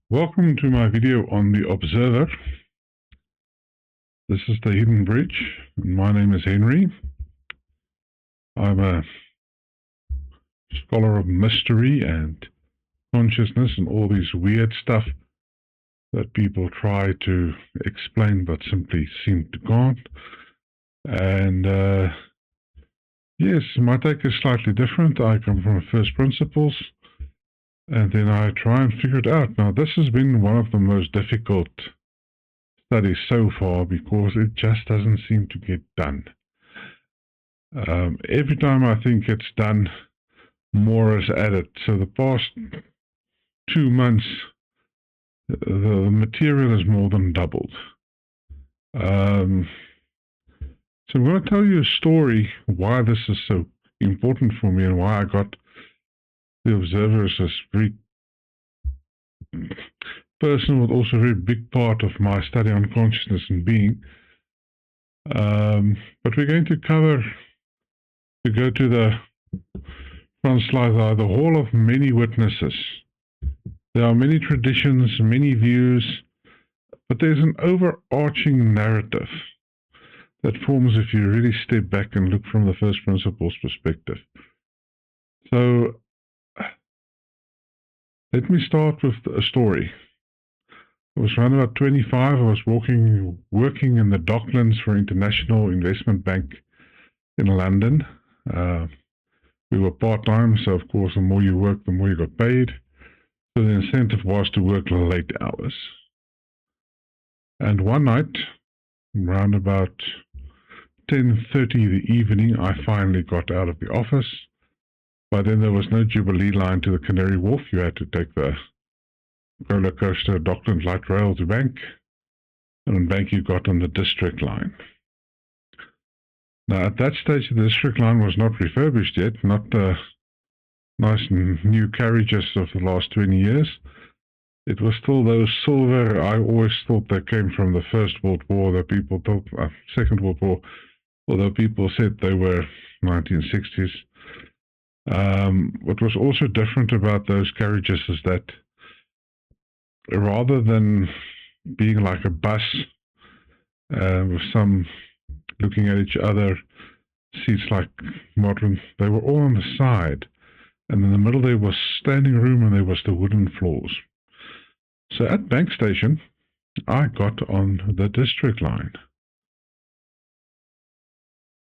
Welcome to my video on the Observer. This is the Hidden Bridge, and my name is Henry. I'm a scholar of mystery and consciousness and all this weird stuff that people try to explain but simply seem to can't. And yes, my take is slightly different. I come from first principles, and then I try and figure it out. Now, this has been one of the most difficult studies so far because it just doesn't seem to get done. Every time I think it's done, more is added. So the past 2 months, the material is more than doubled. So I'm going to tell you a story why this is so important for me and why I got the Observer as this very personal but also very big part of my study on consciousness and being. But we're going to cover, to go to the front slide, the Hall of Many Witnesses. There are many traditions, many views, but there's an overarching narrative that forms if you really step back and look from the first principles perspective. So let me start with a story. I was around about 25. I was working in the Docklands for International Investment Bank in London. We were part-time, so of course the more you worked, the more you got paid. So the incentive was to work late hours. And one night, around about 10:30 the evening, I finally got out of the office. By then there was no Jubilee line to the Canary Wharf. You had to take the roller coaster Docklands Light Rail to Bank. And in Bank you got on the District line. Now at that stage the District line was not refurbished yet, not the nice new carriages of the last 20 years. It was still those silver. I always thought they came from the First World War. The people thought Second World War, although people said they were 1960s. What was also different about those carriages is that rather than being like a bus with some looking at each other, seats like modern, they were all on the side. And in the middle there was standing room and there was the wooden floors. So at Bank Station, I got on the District line.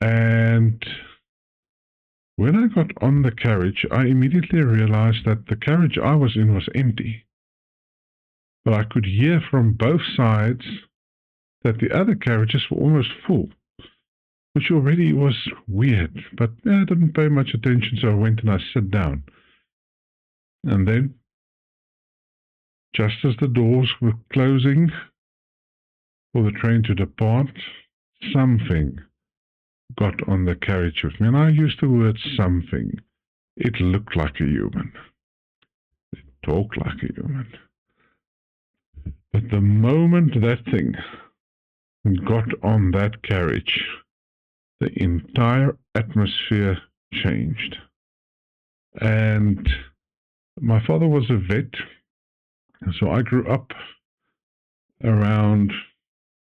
And when I got on the carriage, I immediately realized that the carriage I was in was empty. But I could hear from both sides that the other carriages were almost full, which already was weird. But I didn't pay much attention, so I went and I sat down. And then, just as the doors were closing for the train to depart, something got on the carriage with me. And I use the word something. It looked like a human. It talked like a human. But the moment that thing got on that carriage, the entire atmosphere changed. And my father was a vet, so I grew up around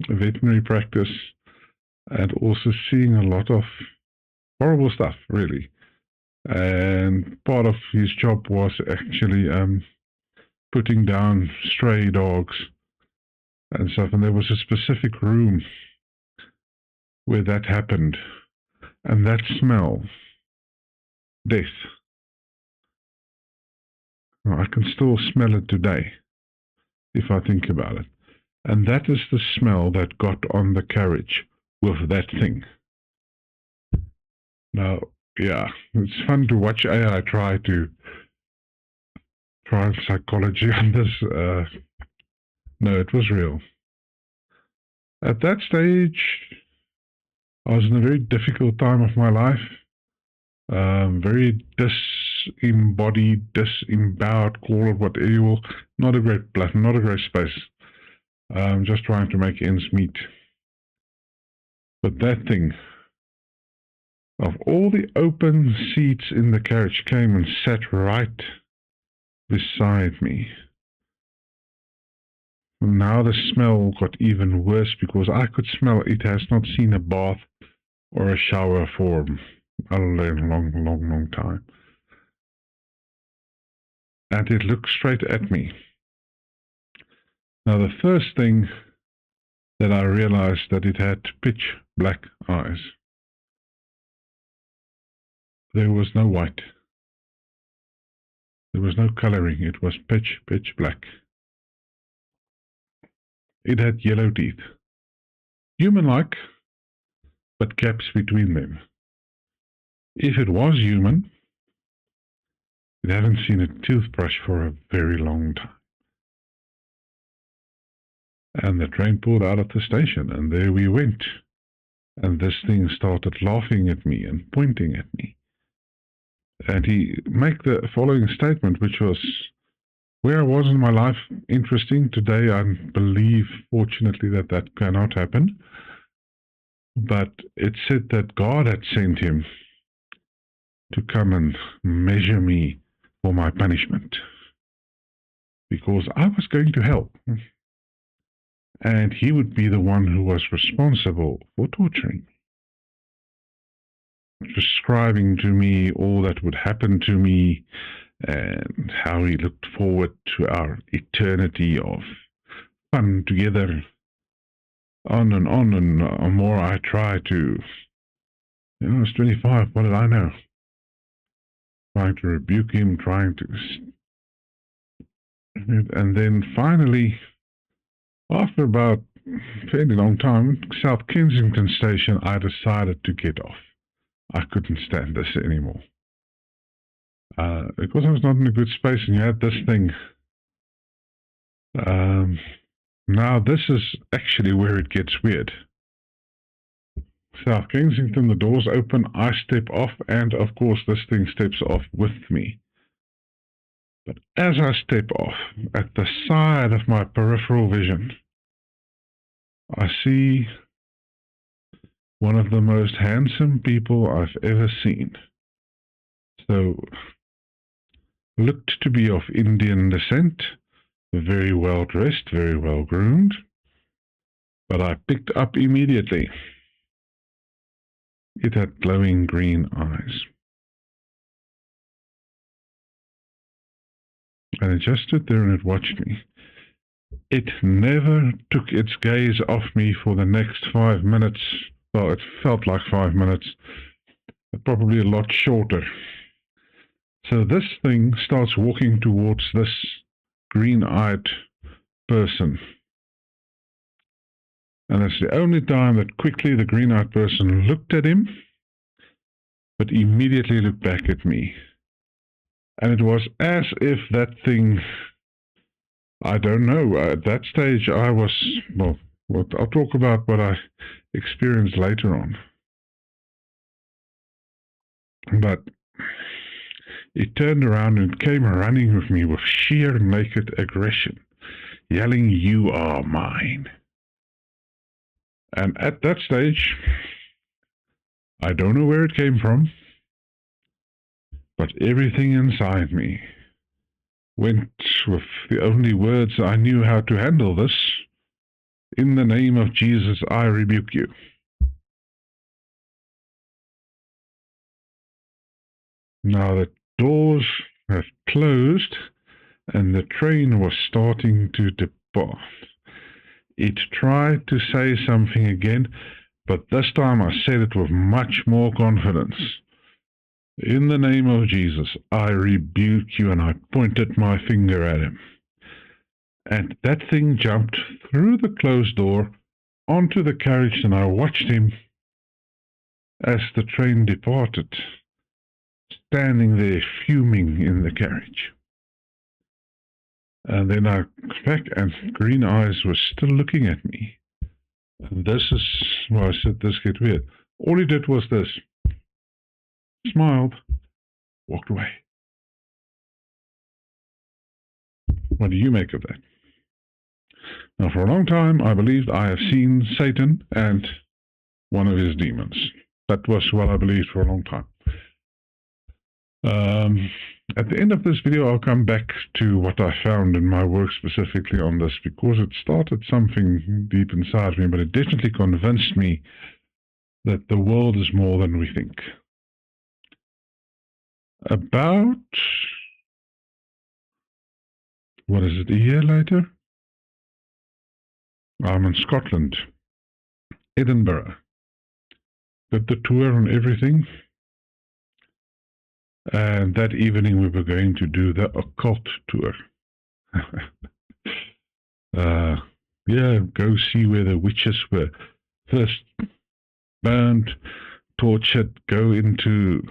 veterinary practice and also seeing a lot of horrible stuff, really. And part of his job was actually putting down stray dogs and stuff. And there was a specific room where that happened. And that smell, death, I can still smell it today if I think about it. And that is the smell that got on the carriage with that thing. Now, yeah, it's fun to watch AI try psychology on this. No, it was real. At that stage, I was in a very difficult time of my life. Very disembodied, disemboweled, call it whatever you will. Not a great place, not a great space. Just trying to make ends meet. But that thing, of all the open seats in the carriage, came and sat right beside me. Now the smell got even worse because I could smell it has not seen a bath or a shower for a long time. And it looked straight at me. Now the first thing that I realized that it had pitch black eyes. There was no white. There was no coloring. It was pitch black. It had yellow teeth. Human-like, but gaps between them. If it was human, it hadn't seen a toothbrush for a very long time. And the train pulled out of the station, and there we went. And this thing started laughing at me and pointing at me. And he made the following statement, which was, where I was in my life interesting. Today I believe, fortunately, that cannot happen. But it said that God had sent him to come and measure me for my punishment, because I was going to hell. And he would be the one who was responsible for torturing me, describing to me all that would happen to me, and how he looked forward to our eternity of fun together. On and on, and more I tried to, I was 25, what did I know? Trying to rebuke him, and then finally, after about a fairly long time, South Kensington Station, I decided to get off. I couldn't stand this anymore. Because I was not in a good space, and you had this thing. Now this is actually where it gets weird. South Kensington, the doors open, I step off, and of course this thing steps off with me. But as I step off, at the side of my peripheral vision, I see one of the most handsome people I've ever seen. So, looked to be of Indian descent, very well dressed, very well groomed, but I picked up immediately. It had glowing green eyes. And it just stood there and it watched me. It never took its gaze off me for the next 5 minutes. Well, it felt like 5 minutes, probably a lot shorter. So this thing starts walking towards this green-eyed person. And it's the only time that quickly the green-eyed person looked at him, but immediately looked back at me. And it was as if that thing, I don't know, at that stage I was, well, I'll talk about what I experienced later on. But it turned around and came running with me with sheer naked aggression, yelling, "You are mine." And at that stage, I don't know where it came from, but everything inside me went with the only words I knew how to handle this: in the name of Jesus, I rebuke you. Now the doors have closed and the train was starting to depart. It tried to say something again, but this time I said it with much more confidence. In the name of Jesus, I rebuke you, and I pointed my finger at him. And that thing jumped through the closed door onto the carriage, and I watched him as the train departed, standing there fuming in the carriage. And then I back, and Green Eyes was still looking at me. And this is why I said this get weird. All he did was this. Smiled, walked away. What do you make of that? Now, for a long time, I believed I have seen Satan and one of his demons. That was what I believed for a long time. Um, at the end of this video, I'll come back to what I found in my work specifically on this, because it started something deep inside me, but it definitely convinced me that the world is more than we think. About, what is it, a year later? I'm in Scotland, Edinburgh. Did the tour and everything. And that evening we were going to do the occult tour. Yeah, go see where the witches were first burned, tortured, go into,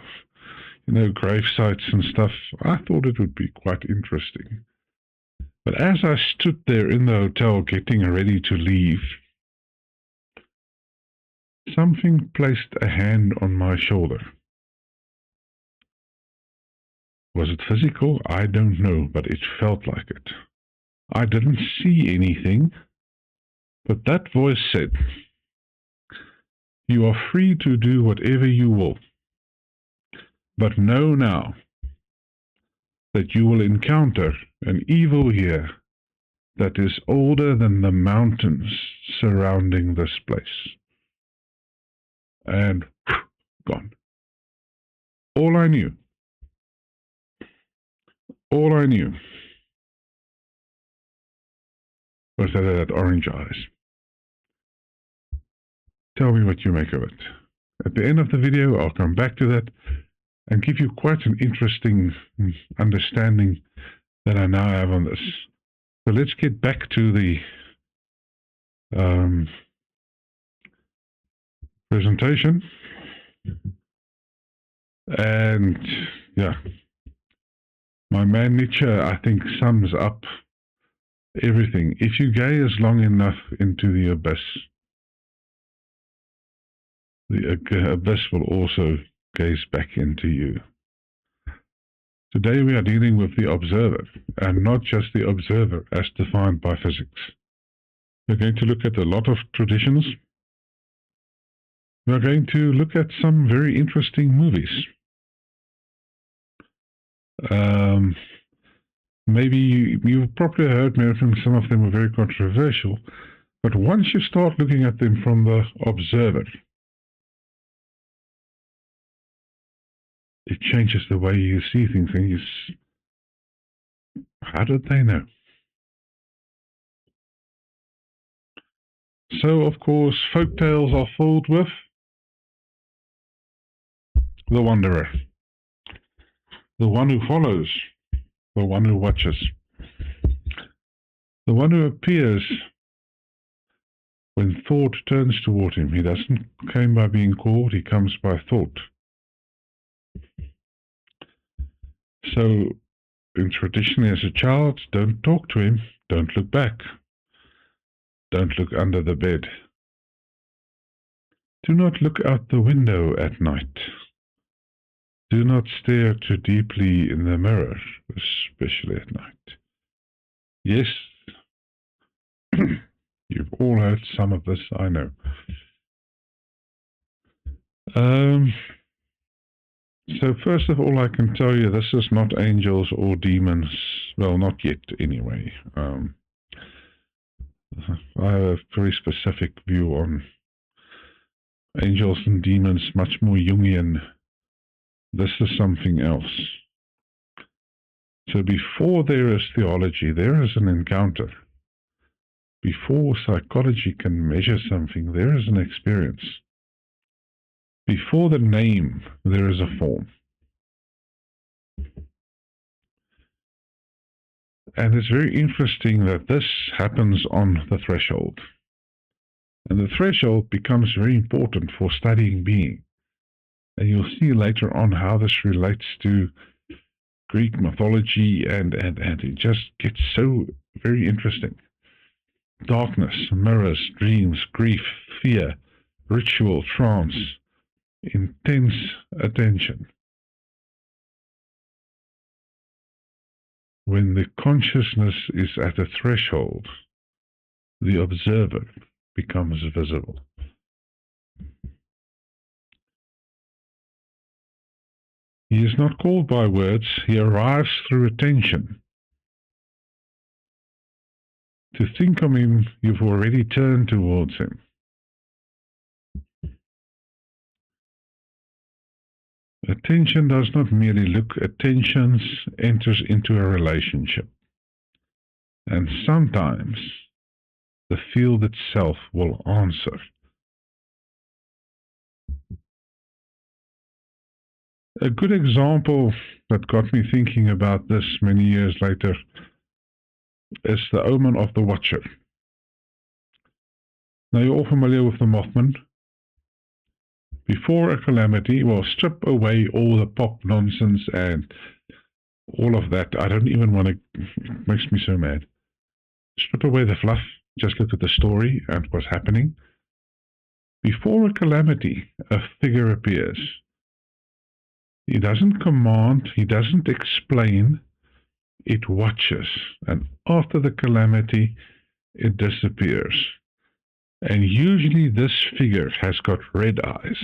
grave sites and stuff. I thought it would be quite interesting. But as I stood there in the hotel getting ready to leave, something placed a hand on my shoulder. Was it physical? I don't know, but it felt like it. I didn't see anything, but that voice said, "You are free to do whatever you will, but know now that you will encounter an evil here that is older than the mountains surrounding this place." And gone. All I knew was that it had orange eyes. Tell me what you make of it. At the end of the video, I'll come back to that and give you quite an interesting understanding that I now have on this. So let's get back to the presentation. And yeah, my man Nietzsche, I think, sums up everything. If you gaze long enough into the abyss will also gaze back into you. Today we are dealing with the observer, and not just the observer as defined by physics. We're going to look at a lot of traditions. We're going to look at some very interesting movies. Maybe you've probably heard some of them are very controversial, but once you start looking at them from the observer, it changes the way you see things, and how did they know? So, of course, folk tales are filled with the wanderer, the one who follows, the one who watches, the one who appears when thought turns toward him. He doesn't come by being called, he comes by thought. So, traditionally as a child, don't talk to him, don't look back, don't look under the bed. Do not look out the window at night. Do not stare too deeply in the mirror, especially at night. Yes, you've all heard some of this, I know. So first of all, I can tell you this is not angels or demons. Well, not yet, anyway. I have a very specific view on angels and demons, much more Jungian. This is something else. So before there is theology, there is an encounter. Before psychology can measure something, there is an experience. Before the name, there is a form. And it's very interesting that this happens on the threshold. And the threshold becomes very important for studying being. And you'll see later on how this relates to Greek mythology, and it just gets so very interesting. Darkness, mirrors, dreams, grief, fear, ritual, trance, intense attention. When the consciousness is at a threshold, the observer becomes visible. He is not called by words, he arrives through attention. To think of him, you've already turned towards him. Attention does not merely look, attention enters into a relationship. And sometimes the field itself will answer. A good example that got me thinking about this many years later is the omen of the Watcher. Now, you're all familiar with the Mothman. Before a calamity, well, strip away all the pop nonsense and all of that. I don't even want to, it makes me so mad. Strip away the fluff, just look at the story and what's happening. Before a calamity, a figure appears. He doesn't command, he doesn't explain, it watches. And after the calamity, it disappears. And usually this figure has got red eyes.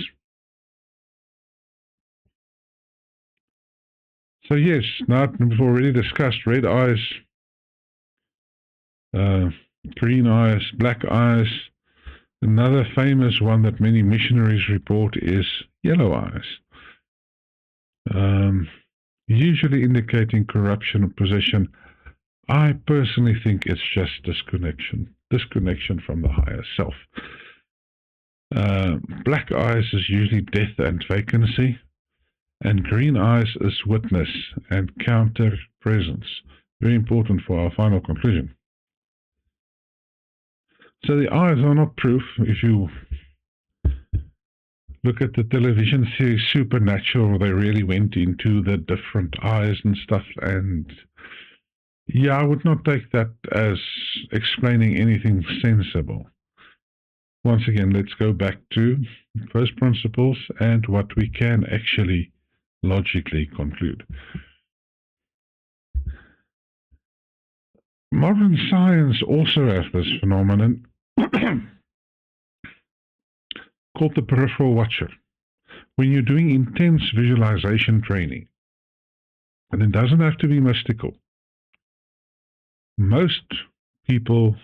So yes, now we've already discussed red eyes, green eyes, black eyes. Another famous one that many missionaries report is yellow eyes. Usually indicating corruption of possession. I personally think it's just disconnection from the higher self. Black eyes is usually death and vacancy, and green eyes is witness and counter presence. Very important for our final conclusion. So the eyes are not proof. If you look at the television series Supernatural, they really went into the different eyes and stuff, and yeah, I would not take that as explaining anything sensible. Once again, let's go back to first principles and what we can actually logically conclude. Modern science also has this phenomenon called the peripheral watcher. When you're doing intense visualization training, and it doesn't have to be mystical, most people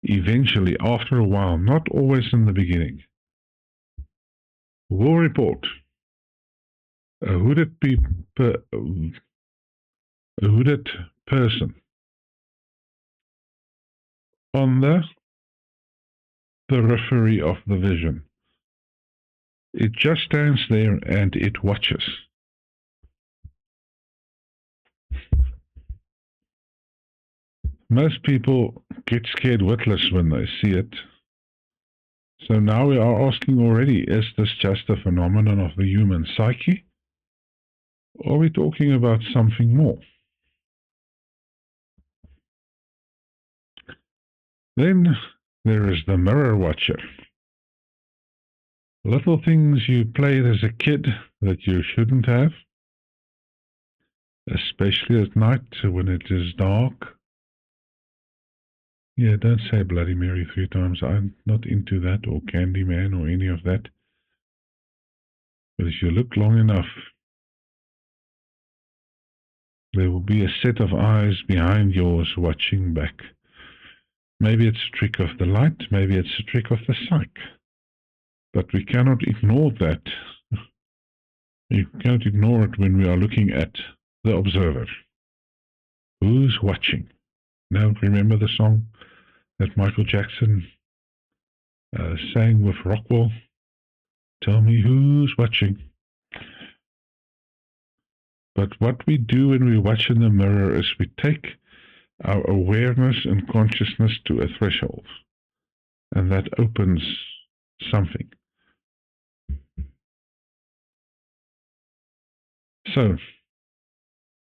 eventually, after a while, not always in the beginning, will report a hooded person on the periphery of the vision. It just stands there and it watches. Most people get scared witless when they see it. So now we are asking already, is this just a phenomenon of the human psyche? Or are we talking about something more? Then there is the mirror watcher. Little things you played as a kid that you shouldn't have, especially at night when it is dark. Yeah, don't say Bloody Mary 3 times. I'm not into that, or Candyman, or any of that. But if you look long enough, there will be a set of eyes behind yours watching back. Maybe it's a trick of the light, maybe it's a trick of the psyche. But we cannot ignore that. You cannot ignore it when we are looking at the observer. Who's watching? Now, remember the song that Michael Jackson sang with Rockwell? Tell me who's watching. But what we do when we watch in the mirror is we take our awareness and consciousness to a threshold. And that opens something. So,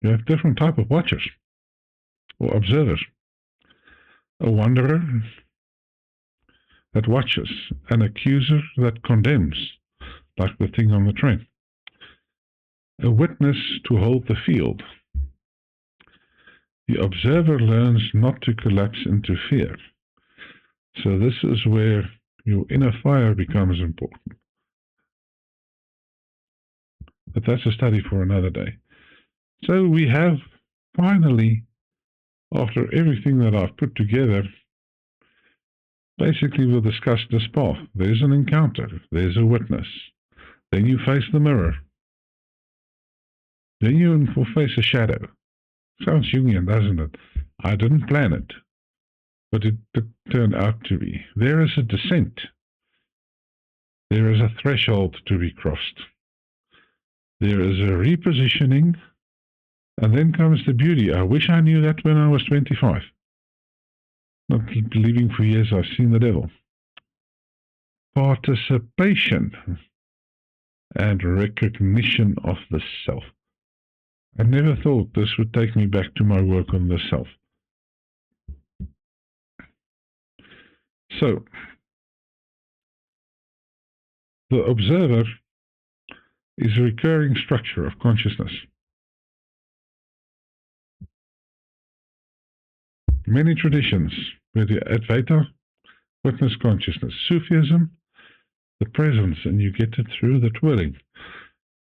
you have different type of watchers or observers. A wanderer that watches, an accuser that condemns, like the thing on the train. A witness to hold the field. The observer learns not to collapse into fear. So this is where your inner fire becomes important. But that's a study for another day. So we have finally, after everything that I've put together, basically we'll discuss this path. There's an encounter, there's a witness. Then you face the mirror. Then you will face a shadow. Sounds Jungian, doesn't it? I didn't plan it, but it turned out to be. There is a descent. There is a threshold to be crossed. There is a repositioning, and then comes the beauty. I wish I knew that when I was 25. Not believing for years I've seen the devil. Participation and recognition of the self. I never thought this would take me back to my work on the self. So, the observer is a recurring structure of consciousness. Many traditions, whether Advaita, witness consciousness, Sufism, the presence, and you get it through the twirling.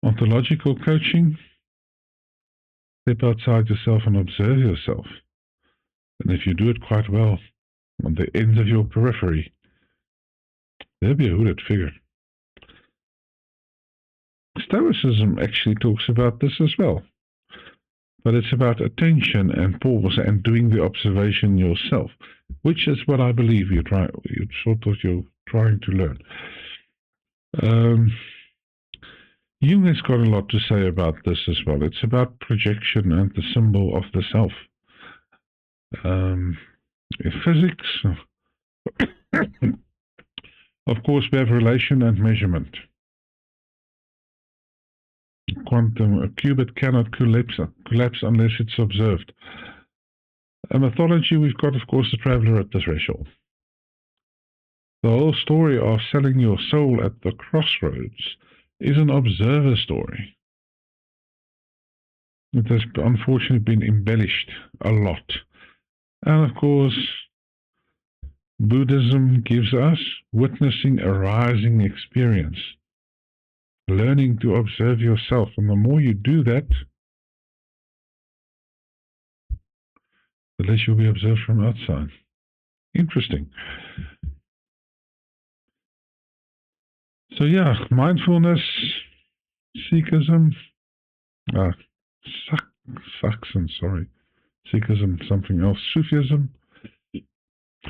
Ontological coaching, step outside yourself and observe yourself. And if you do it quite well, on the ends of your periphery, there'll be a hooded figure. Stoicism actually talks about this as well. But it's about attention and pause and doing the observation yourself, which is what I believe you're trying to learn. Jung has got a lot to say about this as well. It's about projection and the symbol of the self. In physics, of course, we have relation and measurement. Quantum, a qubit cannot collapse unless it's observed. A mythology, we've got, of course, the traveler at the threshold. The whole story of selling your soul at the crossroads is an observer story. It has unfortunately been embellished a lot. And of course, Buddhism gives us witnessing a rising experience. Learning to observe yourself, and the more you do that, the less you'll be observed from outside. Interesting. So yeah, mindfulness, Sikhism, Saxon, sorry, Sikhism, something else, Sufism,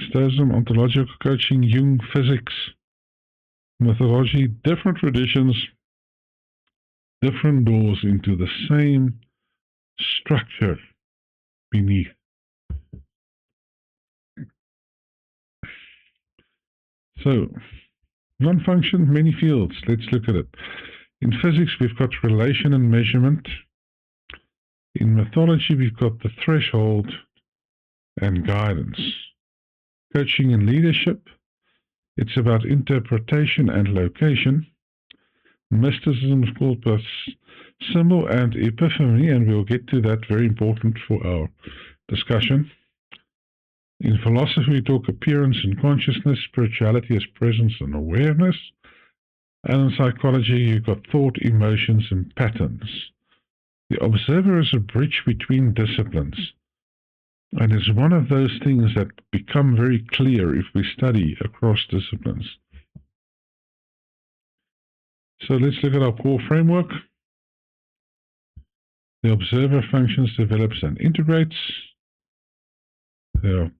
Stoicism, ontological coaching, Jung, physics, mythology, different traditions, different doors into the same structure beneath. So, non-function, many fields. Let's look at it. In physics, we've got relation and measurement. In mythology, we've got the threshold and guidance. Coaching and leadership, it's about interpretation and location. Mysticism is called by symbol and epiphany, and we'll get to that, very important for our discussion. In philosophy, we talk appearance and consciousness, spirituality as presence and awareness. And in psychology, you've got thought, emotions, and patterns. The observer is a bridge between disciplines, and is one of those things that become very clear if we study across disciplines. So let's look at our core framework. The observer functions, develops, and integrates. There are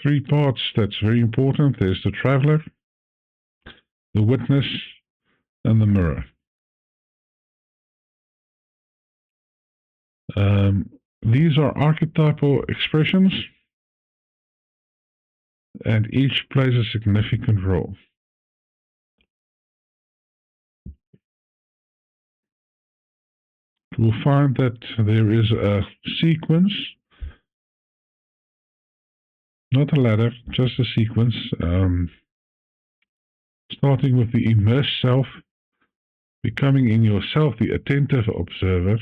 three parts that's very important. There's the traveler, the witness, and the mirror. These are archetypal expressions, and each plays a significant role. We'll find that there is a sequence, not a ladder, just a sequence, starting with the immersed self, becoming in yourself the attentive observer,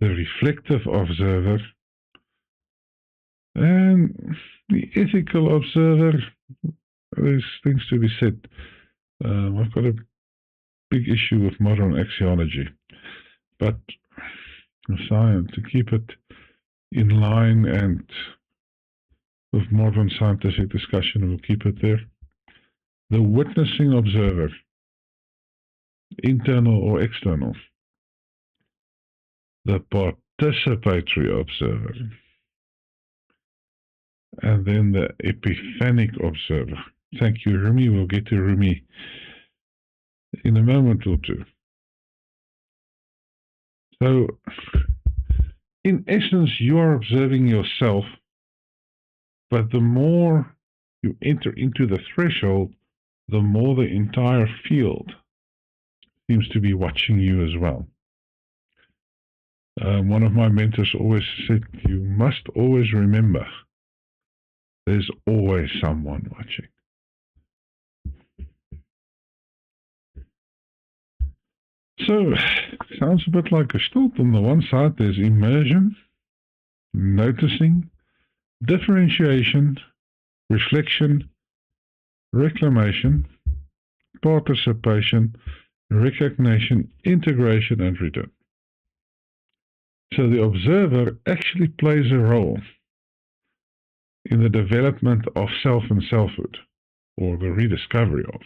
the reflective observer, and the ethical observer. There's things to be said. I've got a big issue with modern axiology. But science, to keep it in line and with modern scientific discussion, we'll keep it there. The witnessing observer, internal or external. The participatory observer. And then the epiphanic observer. Thank you, Rumi. We'll get to Rumi in a moment or two. So, in essence, you are observing yourself, but the more you enter into the threshold, the more the entire field seems to be watching you as well. One of my mentors always said, you must always remember, there's always someone watching. So, sounds a bit like Gestalt. On the one side, there's immersion, noticing, differentiation, reflection, reclamation, participation, recognition, integration, and return. So the observer actually plays a role in the development of self and selfhood, or the rediscovery of,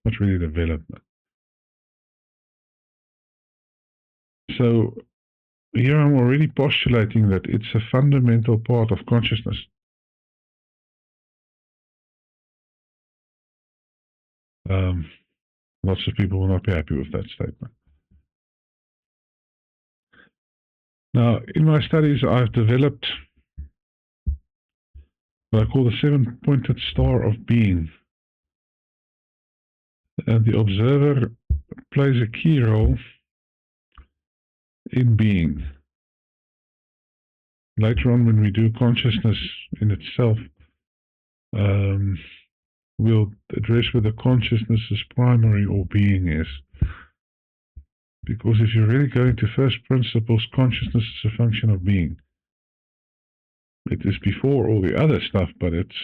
not really development. So here I'm already postulating that it's a fundamental part of consciousness. Lots of people will not be happy with that statement. Now, in my studies, I've developed what I call the seven-pointed star of being. And the observer plays a key role in being. Later on, when we do consciousness in itself, we'll address whether consciousness is primary or being is. Because if you're really going to first principles, consciousness is a function of being. It is before all the other stuff, but it's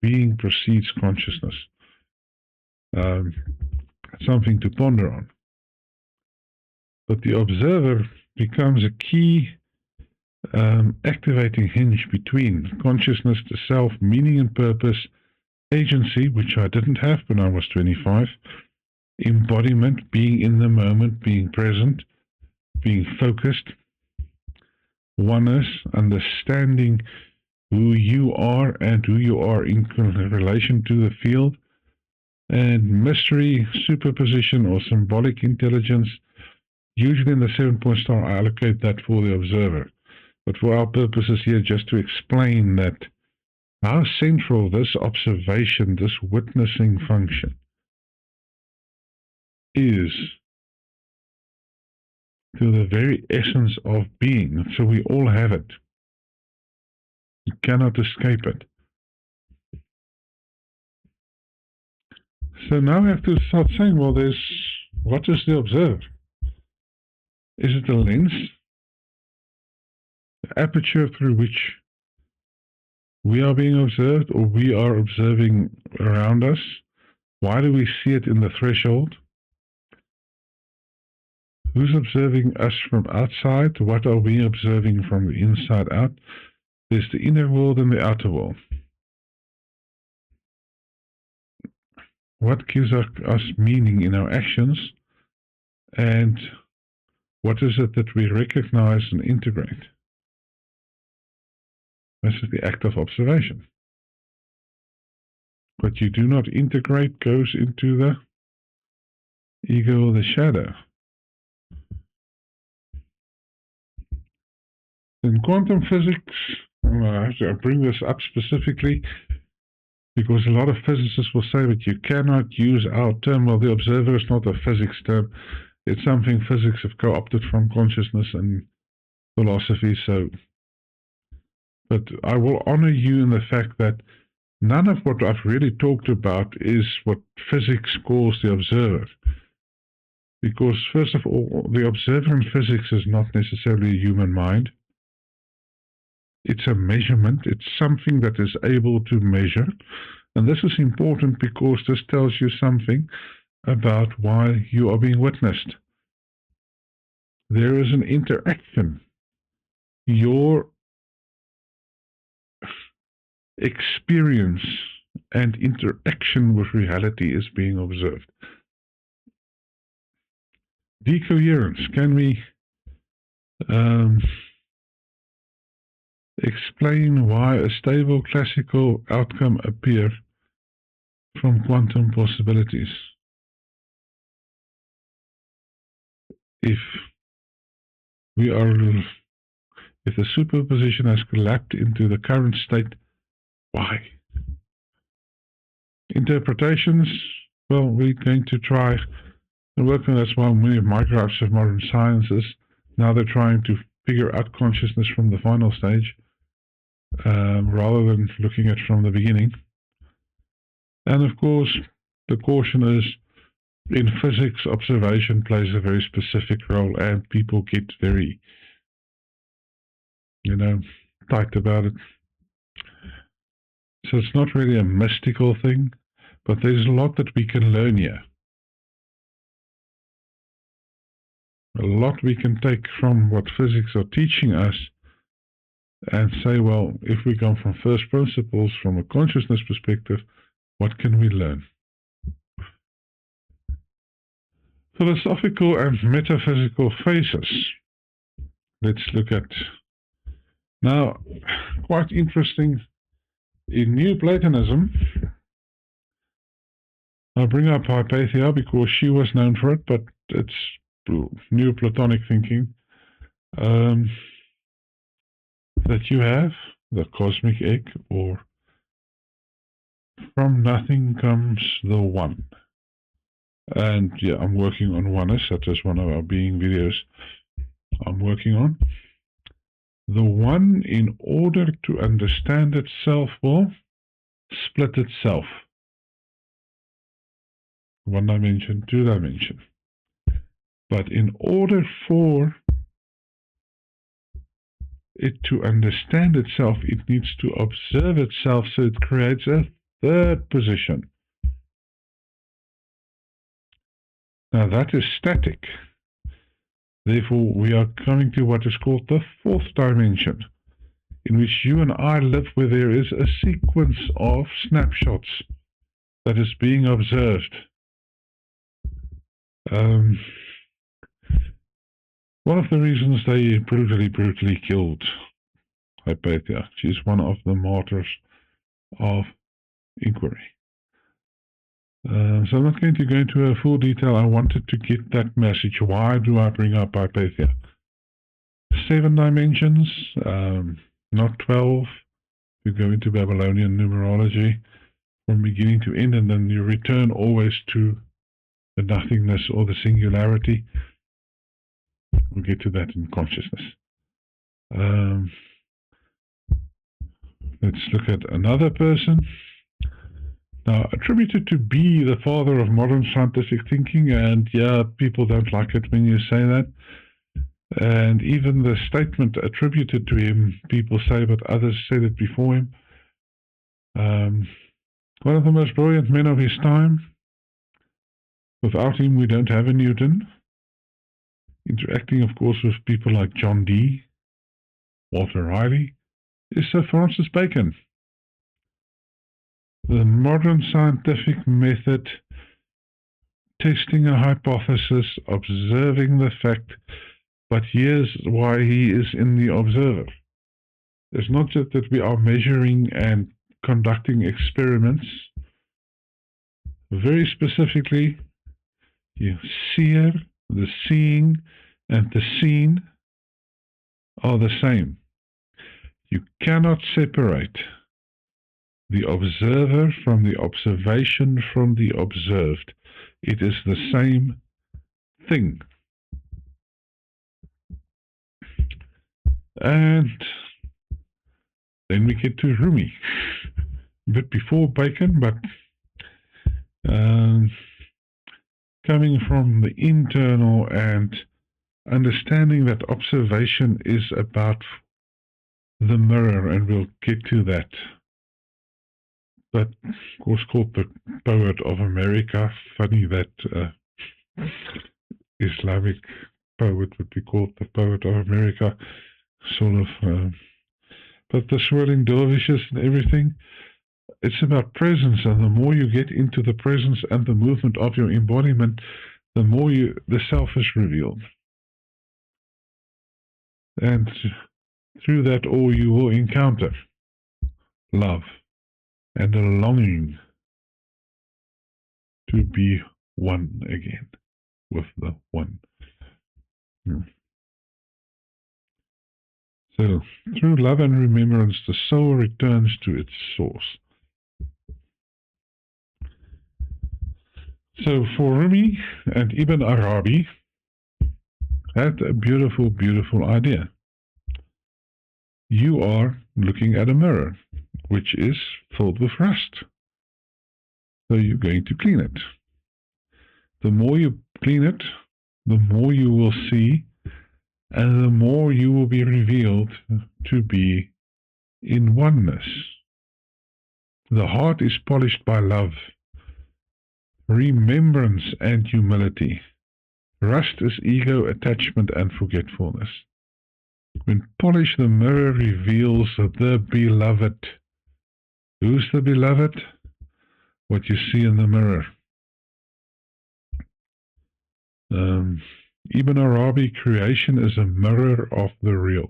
being precedes consciousness. Something to ponder on. But the observer becomes a key activating hinge between consciousness, the self, meaning and purpose, agency, which I didn't have when I was 25, embodiment, being in the moment, being present, being focused, oneness, understanding who you are and who you are in relation to the field, and mystery, superposition, or symbolic intelligence. Usually in the 7-point star, I allocate that for the observer. But for our purposes here, just to explain that how central this observation, this witnessing function is to the very essence of being. So we all have it. You cannot escape it. So now we have to start saying, well, what is the observer? Is it a lens? The aperture through which we are being observed, or we are observing around us? Why do we see it in the threshold? Who's observing us from outside? What are we observing from the inside out? There's the inner world and the outer world. What gives us meaning in our actions, and what is it that we recognize and integrate? This is the act of observation. What you do not integrate goes into the ego or the shadow. In quantum physics, I have to bring this up specifically because a lot of physicists will say that you cannot use our term. Well, the observer is not a physics term. It's something physics have co-opted from consciousness and philosophy. But I will honor you in the fact that none of what I've really talked about is what physics calls the observer. Because, first of all, the observer in physics is not necessarily a human mind. It's a measurement. It's something that is able to measure. And this is important because this tells you something. about why you are being witnessed. There is an interaction. Your experience and interaction with reality is being observed. Decoherence. Can we explain why a stable classical outcome appears from quantum possibilities? If the superposition has collapsed into the current state, why? Interpretations, well, we're going to try and work on. That's why many of my graphs of modern sciences, now they're trying to figure out consciousness from the final stage, rather than looking at it from the beginning. And of course, the caution is, in physics, observation plays a very specific role, and people get very, tight about it. So it's not really a mystical thing, but there's a lot that we can learn here. A lot we can take from what physics are teaching us and say, well, if we come from first principles, from a consciousness perspective, what can we learn? Philosophical and metaphysical phases. Let's look at. Now, quite interesting, in Neoplatonism, I bring up Hypatia because she was known for it, but it's Neoplatonic thinking, that you have the cosmic egg, or from nothing comes the one. And yeah, I'm working on oneness. That is one of our being videos I'm working on. The one, in order to understand itself, will split itself. One dimension, two dimension. But in order for it to understand itself, it needs to observe itself, so it creates a third position. Now that is static. Therefore, we are coming to what is called the fourth dimension, in which you and I live, where there is a sequence of snapshots that is being observed. One of the reasons they brutally killed Hypatia, she's one of the martyrs of inquiry. So I'm not going to go into a full detail. I wanted to get that message. Why do I bring up Hypatia? 7 dimensions, not 12. You go into Babylonian numerology from beginning to end, and then you return always to the nothingness or the singularity. We'll get to that in consciousness. Let's look at another person. Now, attributed to be the father of modern scientific thinking, and yeah, people don't like it when you say that. And even the statement attributed to him, people say, but others said it before him. One of the most brilliant men of his time. Without him, we don't have a Newton. Interacting, of course, with people like John Dee, Walter Riley, is Sir Francis Bacon. The modern scientific method, testing a hypothesis, observing the fact, but here's why he is in the observer. It's not just that we are measuring and conducting experiments. Very specifically, the seer, the seeing, and the seen are the same. You cannot separate the observer from the observation from the observed. It is the same thing. And then we get to Rumi. A bit before Bacon, but coming from the internal and understanding that observation is about the mirror, and we'll get to that. but of course called the poet of America. Funny that Islamic poet would be called the poet of America, sort of. But the swirling dervishes and everything, it's about presence, and the more you get into the presence and the movement of your embodiment, the more the self is revealed. And through that all you will encounter love and a longing to be one again with the one. So, through love and remembrance, the soul returns to its source. So, for Rumi and Ibn Arabi had a beautiful, beautiful idea. You are looking at a mirror, which is filled with rust. So you're going to clean it. The more you clean it, the more you will see, and the more you will be revealed to be in oneness. The heart is polished by love, remembrance, and humility. Rust is ego, attachment, and forgetfulness. When polished, the mirror reveals the beloved. Who's the beloved? What you see in the mirror. Ibn Arabi, creation is a mirror of the real.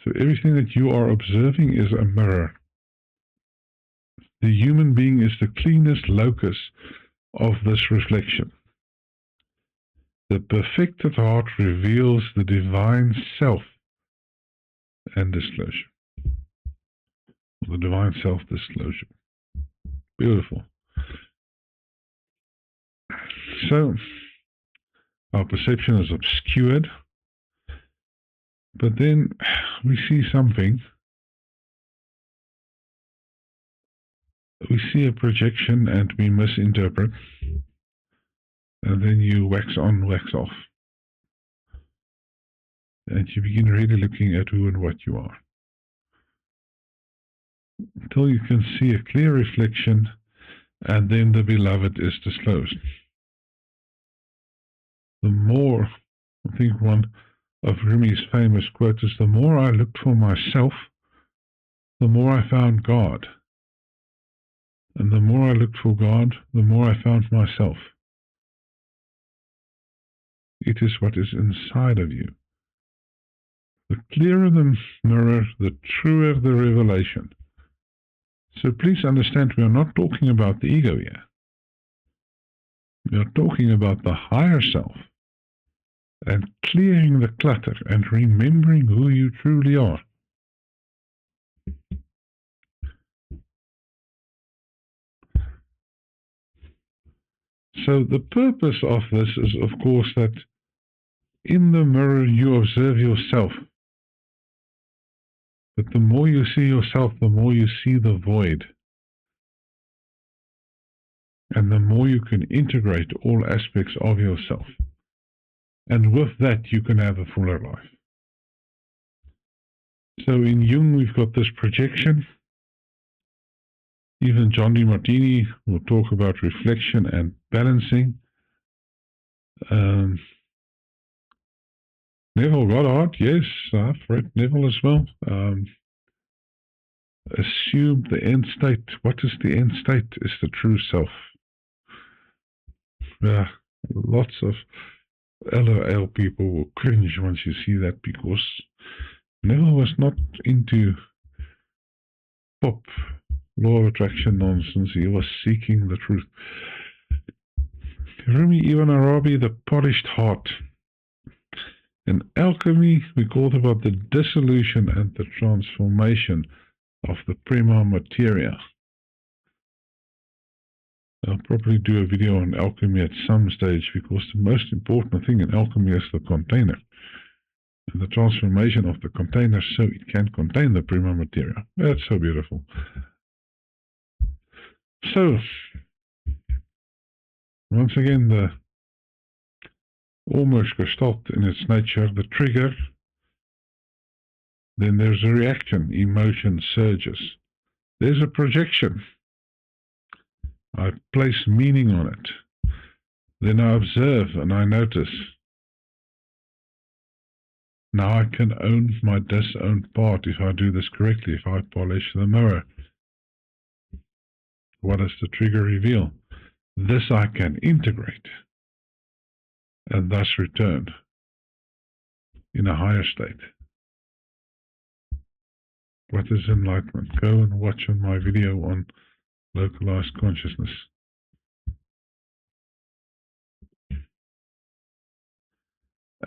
So everything that you are observing is a mirror. The human being is the cleanest locus of this reflection. The perfected heart reveals the divine self and disclosure. The divine self-disclosure. Beautiful. So, our perception is obscured, but then we see something. We see a projection and we misinterpret, and then you wax on, wax off. And you begin really looking at who and what you are. Until you can see a clear reflection, and then the beloved is disclosed. The more, I think one of Rumi's famous quotes is, the more I looked for myself, the more I found God. And the more I looked for God, the more I found myself. It is what is inside of you. The clearer the mirror, the truer the revelation. So please understand, we are not talking about the ego here. We are talking about the higher self and clearing the clutter and remembering who you truly are. So the purpose of this is, of course, that in the mirror you observe yourself. But the more you see yourself, the more you see the void. And the more you can integrate all aspects of yourself. And with that, you can have a fuller life. So in Jung, we've got this projection. Even John DeMartini will talk about reflection and balancing. Neville Goddard, yes, I've read Neville as well. Assume the end state. What is the end state? Is the true self. Lots of LOL people will cringe once you see that, because Neville was not into pop law of attraction nonsense. He was seeking the truth. Rumi Ibn Arabi, the polished heart. In alchemy, we talk about the dissolution and the transformation of the prima materia. I'll probably do a video on alchemy at some stage, because the most important thing in alchemy is the container. And the transformation of the container so it can contain the prima materia. That's so beautiful. So, once again, the almost gestalt in its nature, the trigger, then there's a reaction, emotion surges. There's a projection. I place meaning on it. Then I observe and I notice. Now I can own my disowned part if I do this correctly, if I polish the mirror. What does the trigger reveal? This I can integrate and thus return in a higher state. What is enlightenment? Go and watch on my video on localized consciousness.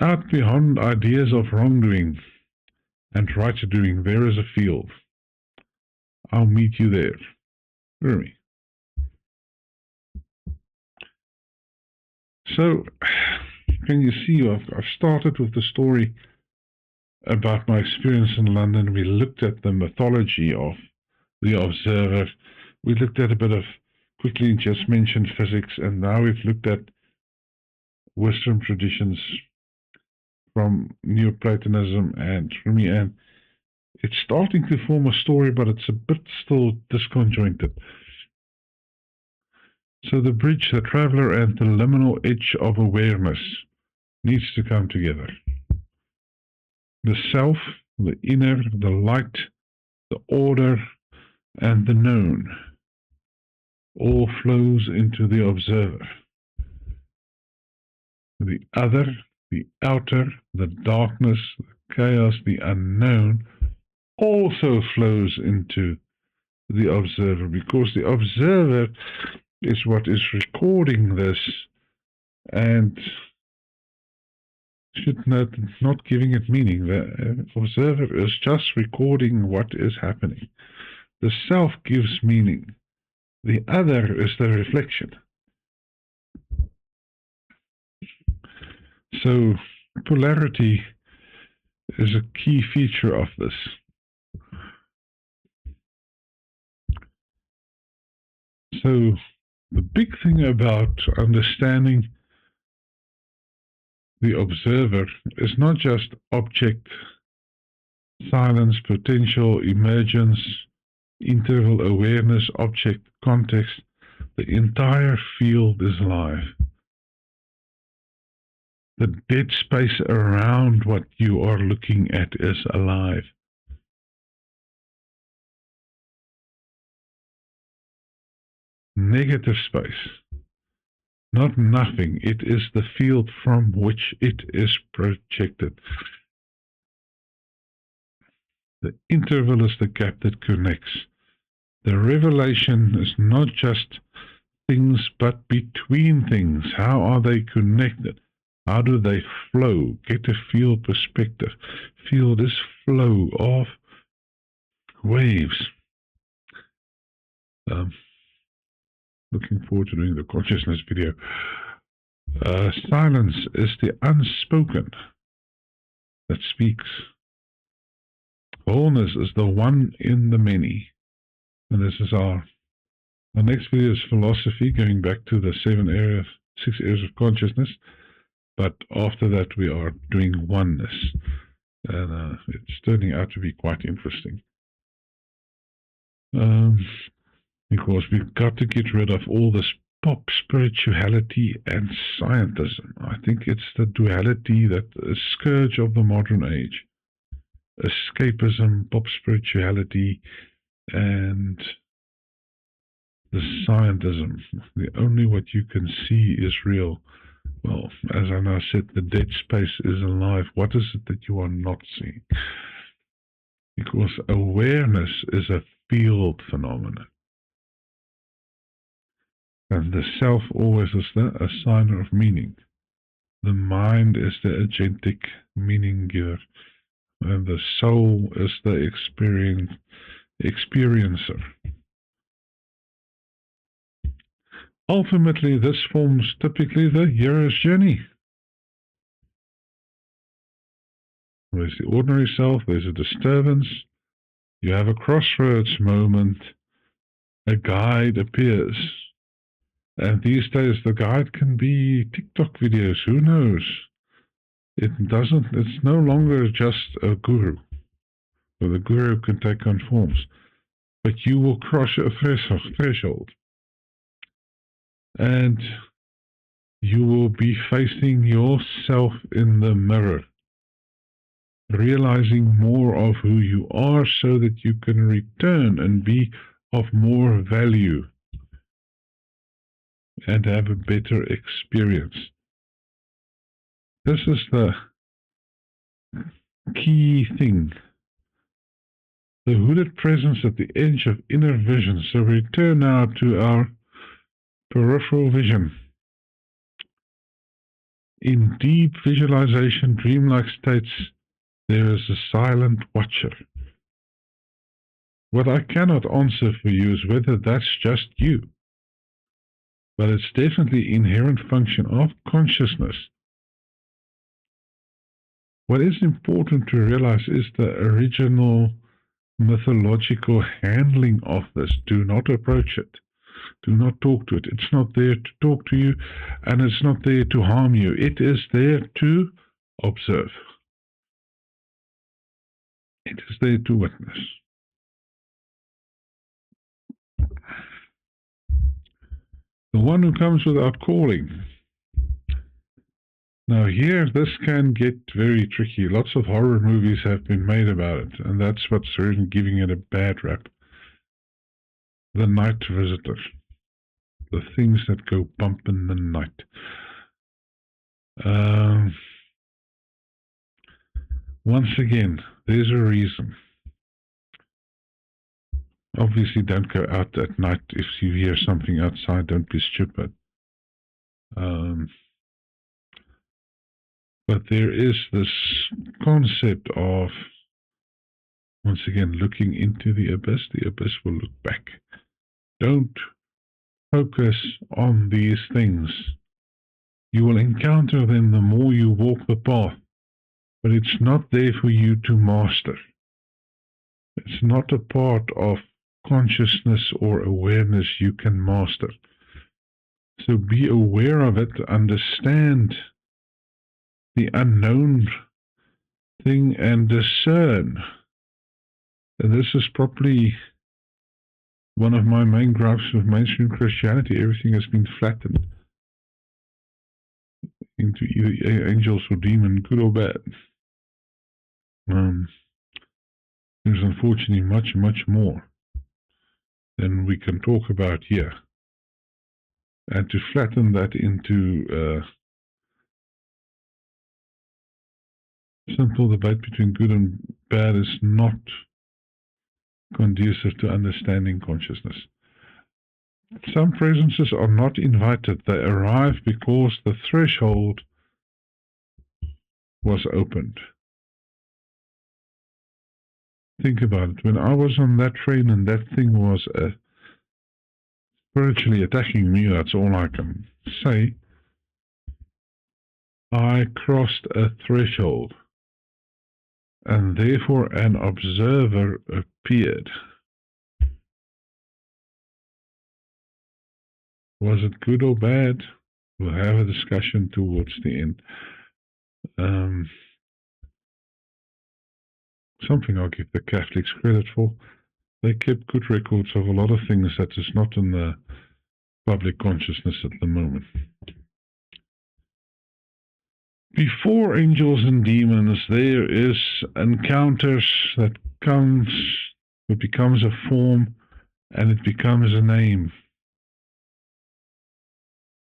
Out beyond ideas of wrongdoing and right doing, there is a field. I'll meet you there. Hear me. So, can you see, I've started with the story about my experience in London. We looked at the mythology of the observer. We looked at a bit of, quickly just mentioned physics, and now we've looked at Western traditions from Neoplatonism and Rumi, and it's starting to form a story, but it's a bit still disconjointed. So the bridge, the traveler, and the liminal edge of awareness needs to come together. The self, the inner, the light, the order, and the known all flows into the observer. The other, the outer, the darkness, the chaos, the unknown also flows into the observer, because the observer is what is recording this, and should note, not giving it meaning. The observer is just recording what is happening. The self gives meaning. The other is the reflection. So polarity is a key feature of this. So the big thing about understanding the observer is not just object, silence, potential, emergence, interval awareness, object, context. The entire field is alive. The dead space around what you are looking at is alive. Negative space, not nothing. It is the field from which it is projected. The interval is the gap that connects. The revelation is not just things, but between things. How are they connected? How do they flow? Get a field perspective. Field is flow of waves. Looking forward to doing the consciousness video. Silence is the unspoken that speaks. Wholeness is the one in the many. And this is our next video is philosophy, going back to the 6 areas of consciousness. But after that, we are doing oneness. And it's turning out to be quite interesting. Because we've got to get rid of all this pop spirituality and scientism. I think it's the duality that is scourge of the modern age. Escapism, pop spirituality, and the scientism. The only what you can see is real. Well, as I now said, the dead space is alive. What is it that you are not seeing? Because awareness is a field phenomenon. And the self always is the assigner of meaning. The mind is the agentic meaning giver. And the soul is the experiencer. Ultimately, this forms typically the hero's journey. There's the ordinary self, there's a disturbance, you have a crossroads moment, a guide appears. And these days the guide can be TikTok videos, who knows? It's no longer just a guru. Or the guru can take on forms. but you will cross a threshold, and you will be facing yourself in the mirror, realizing more of who you are so that you can return and be of more value and have a better experience. This is the key thing. The hooded presence at the edge of inner vision. So we return now to our peripheral vision. In deep visualization, dreamlike states, there is a silent watcher. What I cannot answer for you is whether that's just you, but it's definitely inherent function of consciousness. What is important to realize is the original mythological handling of this. Do not approach it. Do not talk to it. It's not there to talk to you, and it's not there to harm you. It is there to observe. It is there to witness. The one who comes without calling. Now here, this can get very tricky. Lots of horror movies have been made about it, and that's what's really giving it a bad rap. The night visitor. The things that go bump in the night. Once again, there's a reason. Obviously, don't go out at night. If you hear something outside, don't be stupid. But there is this concept of, once again, looking into the abyss will look back. Don't focus on these things. You will encounter them the more you walk the path, but it's not there for you to master. It's not a part of consciousness or awareness you can master. So be aware of it, understand the unknown thing, and discern. And this is probably one of my main gripes with mainstream Christianity. Everything has been flattened into either angels or demon, good or bad. There's unfortunately much, much more than we can talk about here. And to flatten that into simple debate between good and bad is not conducive to understanding consciousness. Some presences are not invited. They arrive because the threshold was opened. Think about it. When I was on that train and that thing was spiritually attacking me, that's all I can say, I crossed a threshold, and therefore an observer appeared. Was it good or bad? We'll have a discussion towards the end. Something I'll give the Catholics credit for. They kept good records of a lot of things that is not in the public consciousness at the moment. Before angels and demons, there is encounters that it becomes a form, and it becomes a name.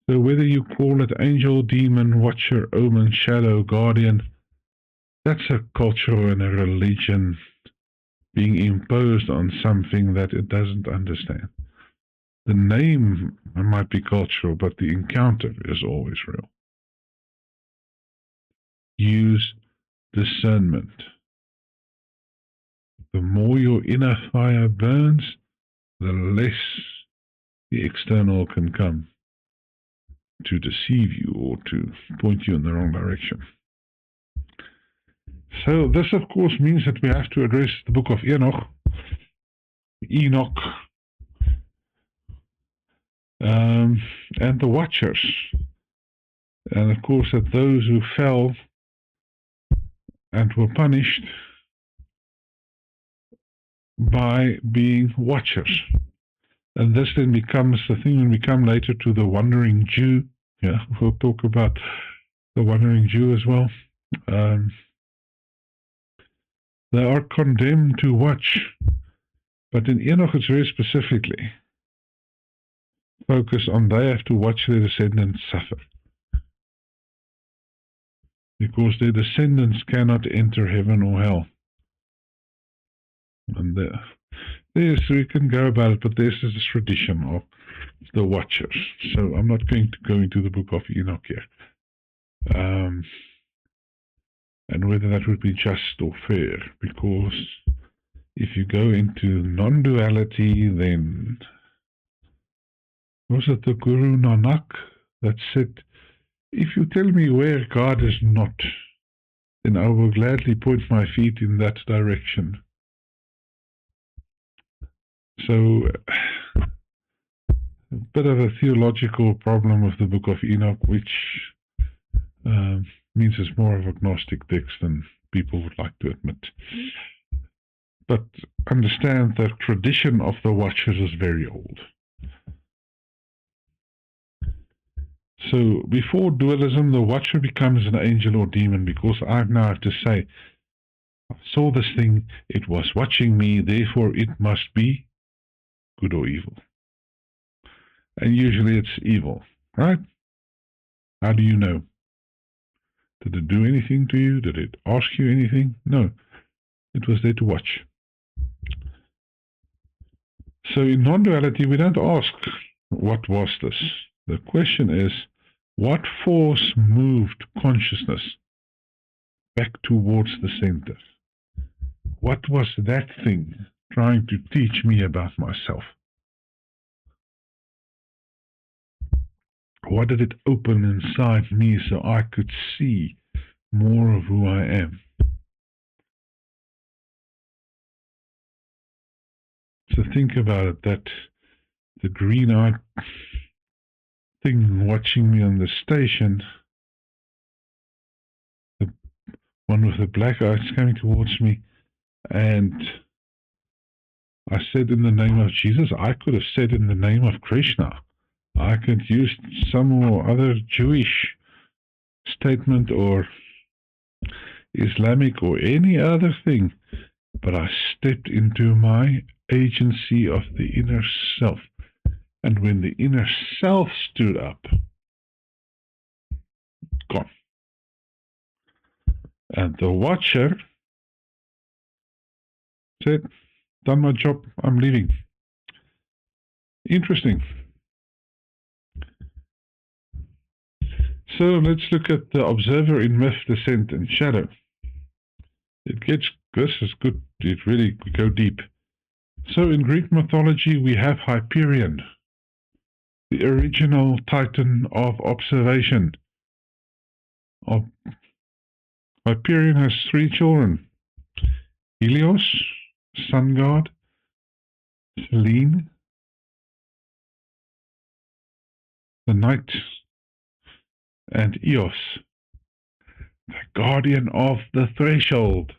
So whether you call it angel, demon, watcher, omen, shadow, guardian, that's a culture and a religion being imposed on something that it doesn't understand. The name might be cultural, but the encounter is always real. Use discernment. The more your inner fire burns, the less the external can come to deceive you or to point you in the wrong direction. So this, of course, means that we have to address the book of Enoch, and the watchers. And of course that those who fell and were punished by being watchers. And this then becomes the thing when we come later to the wandering Jew. Yeah, we'll talk about the wandering Jew as well. They are condemned to watch, but in Enoch it's very specifically focused on they have to watch their descendants suffer, because their descendants cannot enter heaven or hell. And yes, we can go about it, but this is the tradition of the watchers. So I'm not going to go into the book of Enoch here. And whether that would be just or fair, because if you go into non-duality, then was it the Guru Nanak that said, if you tell me where God is not, then I will gladly point my feet in that direction. So, a bit of a theological problem with the book of Enoch, which means it's more of a agnostic text than people would like to admit. But understand the tradition of the watchers is very old. So before dualism, the watcher becomes an angel or demon, because I now have to say, I saw this thing, it was watching me, therefore it must be good or evil. And usually it's evil, right? How do you know? Did it do anything to you? Did it ask you anything? No. It was there to watch. So in non-duality, we don't ask, what was this? The question is, what force moved consciousness back towards the center? What was that thing trying to teach me about myself? What did it open inside me so I could see more of who I am? So think about it, that the green-eyed thing watching me on the station, the one with the black eyes coming towards me, and I said in the name of Jesus. I could have said in the name of Krishna. I could use some or other Jewish statement or Islamic or any other thing, but I stepped into my agency of the inner self. And when the inner self stood up, gone. And the watcher said, done my job, I'm leaving. Interesting. So let's look at the observer in myth, descent, and shadow. This is good, it really go deep. So in Greek mythology, we have Hyperion, the original titan of observation. Hyperion has 3 children: Helios, sun god; Selene, the night; and Eos, the guardian of the threshold.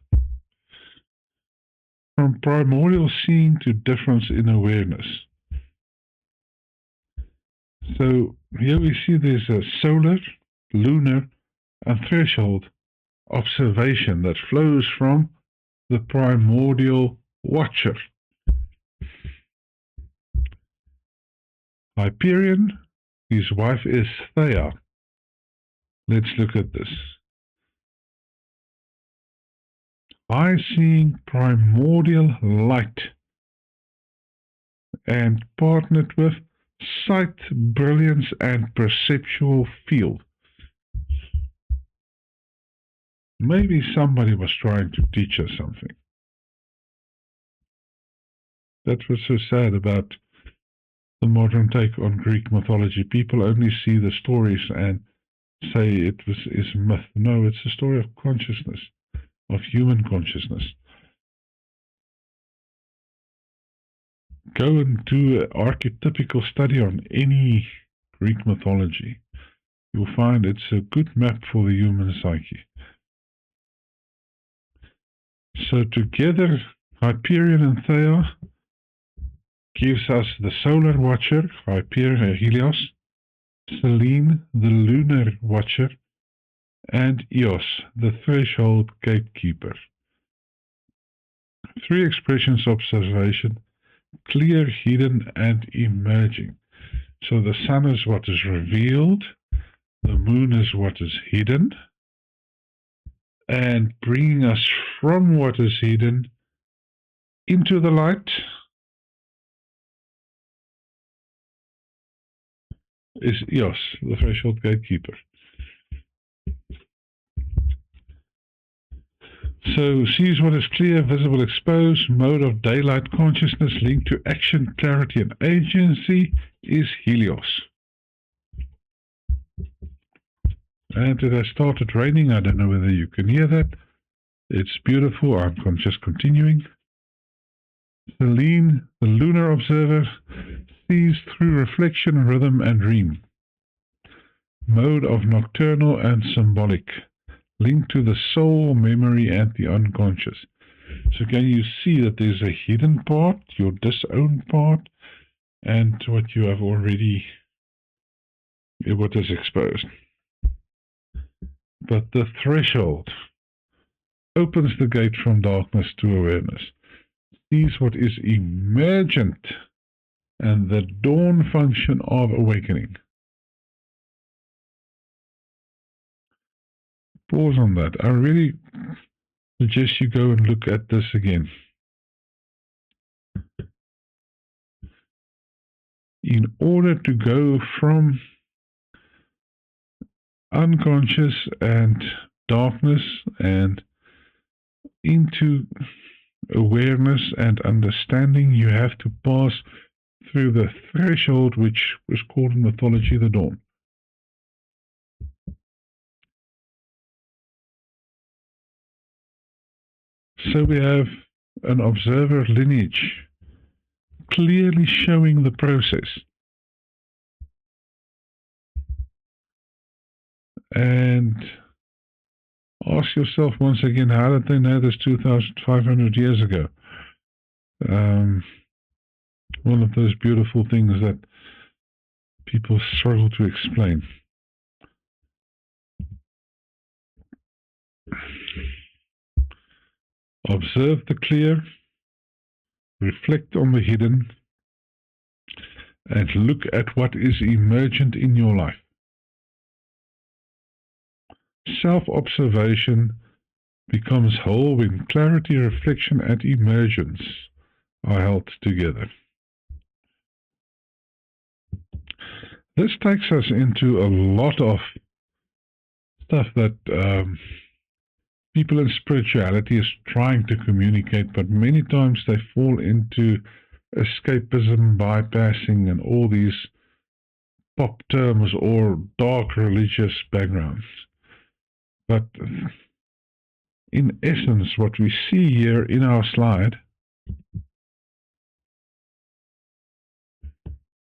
From primordial seeing to difference in awareness. So here we see there's a solar, lunar, and threshold observation that flows from the primordial watcher. Hyperion, his wife is Thea. Let's look at this. By seeing primordial light and partnered with sight, brilliance, and perceptual field. Maybe somebody was trying to teach us something. That's what's so sad about the modern take on Greek mythology. People only see the stories and say is myth. No, it's a story of consciousness, of human consciousness. Go and do an archetypical study on any Greek mythology. You'll find it's a good map for the human psyche. So together Hyperion and Theia gives us the Solar Watcher, Hyperion Helios, Selene, the Lunar Watcher, and Eos, the Threshold Gatekeeper. 3 expressions of observation: clear, hidden, and emerging. So the sun is what is revealed, the moon is what is hidden, and bringing us from what is hidden into the light is Eos, the Threshold Gatekeeper. So sees what is clear, visible, exposed, mode of daylight consciousness linked to action, clarity, and agency is Helios. And it has started raining. I don't know whether you can hear that. It's beautiful. I'm just continuing. Selene, the lunar observer, sees through reflection, rhythm, and dream. Mode of nocturnal and symbolic, linked to the soul, memory, and the unconscious. So can you see that there's a hidden part, your disowned part, and what you have already, what is exposed. But the threshold opens the gate from darkness to awareness, sees what is emergent, and the dawn function of awakening. Pause on that. I really suggest you go and look at this again. In order to go from unconscious and darkness and into awareness and understanding, you have to pass through the threshold, which was called in mythology the dawn. So we have an observer lineage clearly showing the process. And ask yourself once again, how did they know this 2,500 years ago? One of those beautiful things that people struggle to explain. Observe the clear, reflect on the hidden, and look at what is emergent in your life. Self-observation becomes whole when clarity, reflection, and emergence are held together. This takes us into a lot of stuff that people in spirituality is trying to communicate, but many times they fall into escapism, bypassing, and all these pop terms or dark religious backgrounds. But in essence, what we see here in our slide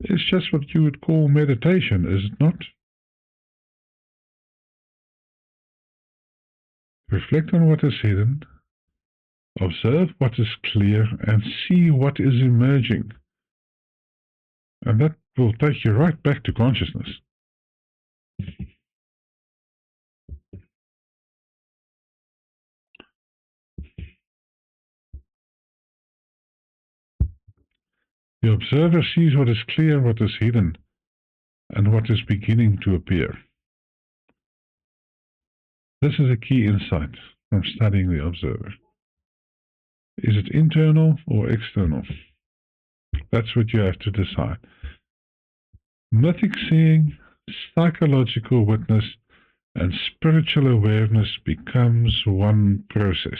is just what you would call meditation, is it not? Reflect on what is hidden, observe what is clear, and see what is emerging. And that will take you right back to consciousness. The observer sees what is clear, what is hidden, and what is beginning to appear. This is a key insight from studying the observer. Is it internal or external? That's what you have to decide. Mythic seeing, psychological witness, and spiritual awareness becomes one process.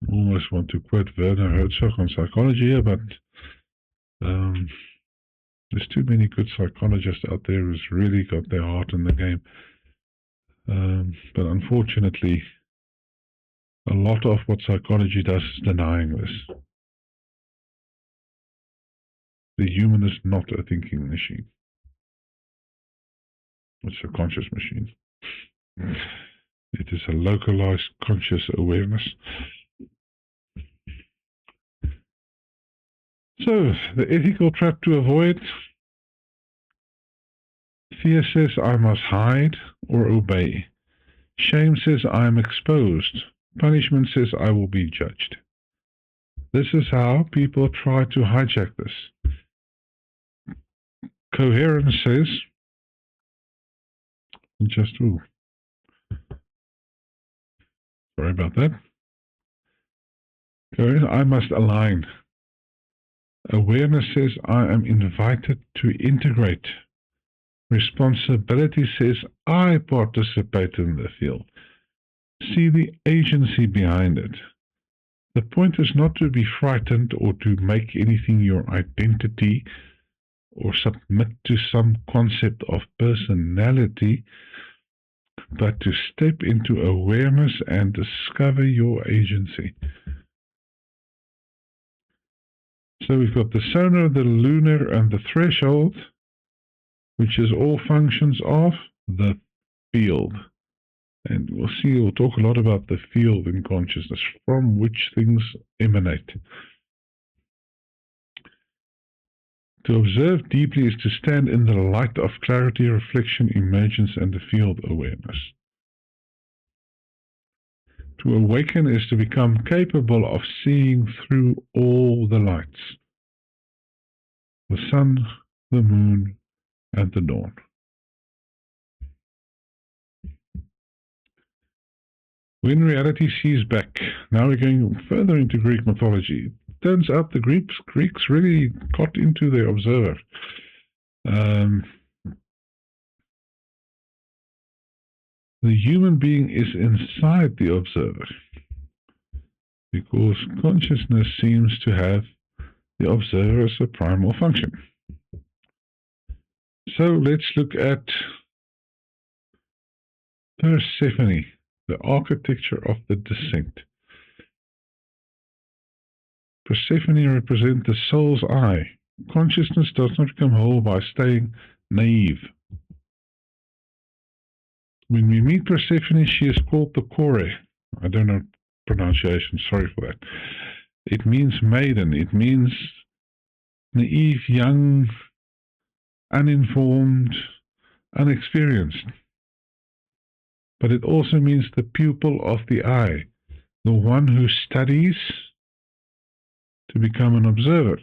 I almost want to quote Werner Herzog on psychology here, but there's too many good psychologists out there who's really got their heart in the game. But unfortunately, a lot of what psychology does is denying this. The human is not a thinking machine. It's a conscious machine. It is a localized conscious awareness. So, the ethical trap to avoid. Fear says I must hide or obey. Shame says I am exposed. Punishment says I will be judged. This is how people try to hijack this. Coherence says, sorry about that. Coherence, I must align. Awareness says I am invited to integrate. Responsibility says I participate in the field. See the agency behind it. The point is not to be frightened or to make anything your identity or submit to some concept of personality, but to step into awareness and discover your agency. So we've got the sonar, the lunar, and the threshold, which is all functions of the field. And we'll talk a lot about the field in consciousness, from which things emanate. To observe deeply is to stand in the light of clarity, reflection, emergence, and the field awareness. To awaken is to become capable of seeing through all the lights. The sun, the moon, and the dawn. When reality sees back, now we're going further into Greek mythology. It turns out the Greeks really got into the observer. The human being is inside the observer, because consciousness seems to have the observer as a primal function. So let's look at Persephone, the architecture of the descent. Persephone represents the soul's eye. Consciousness does not become whole by staying naive. When we meet Persephone, she is called the Kore. I don't know pronunciation, sorry for that. It means maiden. It means naive, young, uninformed, unexperienced. But it also means the pupil of the eye, the one who studies to become an observer.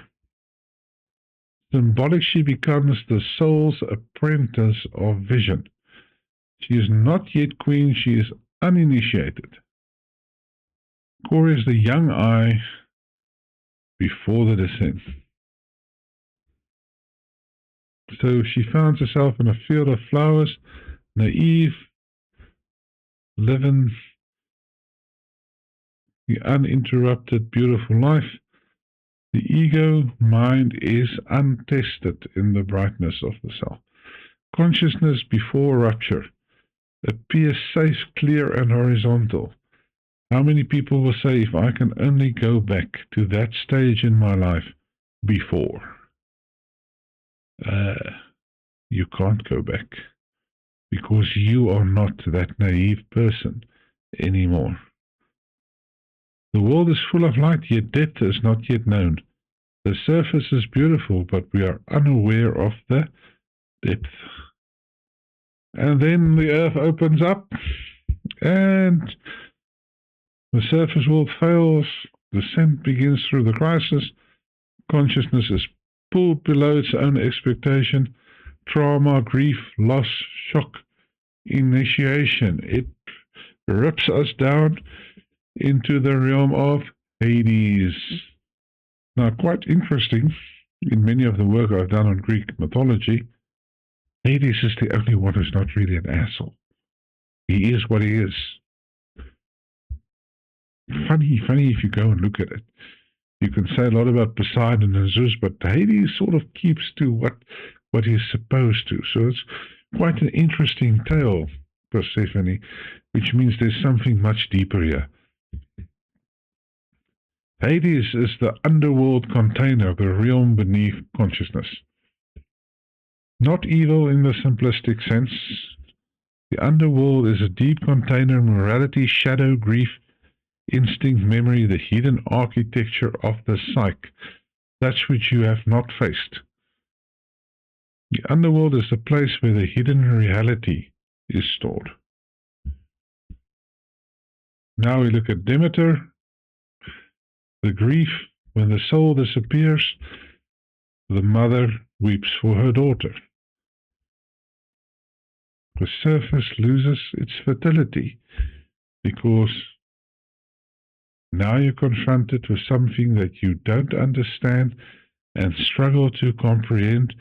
Symbolic, she becomes the soul's apprentice of vision. She is not yet queen, she is uninitiated. Kore is the young eye before the descent. So she finds herself in a field of flowers, naive, living the uninterrupted, beautiful life. The ego mind is untested in the brightness of the self. Consciousness before rupture appears safe, clear, and horizontal. How many people will say, if I can only go back to that stage in my life before? You can't go back, because you are not that naive person anymore. The world is full of light, yet depth is not yet known. The surface is beautiful, but we are unaware of the depth. And then the earth opens up, and the surface world fails. Descent begins through the crisis. Consciousness is pulled below its own expectation. Trauma, grief, loss, shock, initiation. It rips us down into the realm of Hades. Now, quite interesting, in many of the work I've done on Greek mythology, Hades is the only one who's not really an asshole. He is what he is. Funny if you go and look at it. You can say a lot about Poseidon and Zeus, but Hades sort of keeps to what he's supposed to. So it's quite an interesting tale, Persephone, which means there's something much deeper here. Hades is the underworld container, the realm beneath consciousness. Not evil in the simplistic sense. The underworld is a deep container, morality, shadow, grief, instinct, memory, the hidden architecture of the psyche. that which you have not faced. The underworld is the place where the hidden reality is stored. Now we look at Demeter, the grief. When the soul disappears, the mother weeps for her daughter. The surface loses its fertility because now you're confronted with something that you don't understand and struggle to comprehend,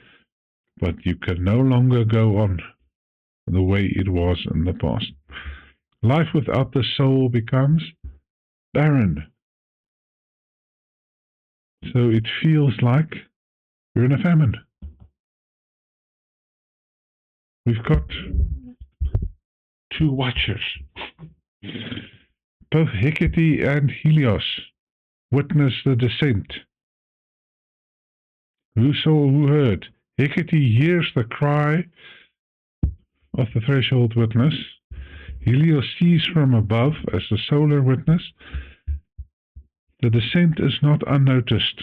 but you can no longer go on the way it was in the past. Life without the soul becomes barren. So it feels like you're in a famine. We've got two watchers. Both Hecate and Helios witness the descent. Who saw, who heard? Hecate hears the cry of the threshold witness. Helios sees from above as the solar witness. The descent is not unnoticed.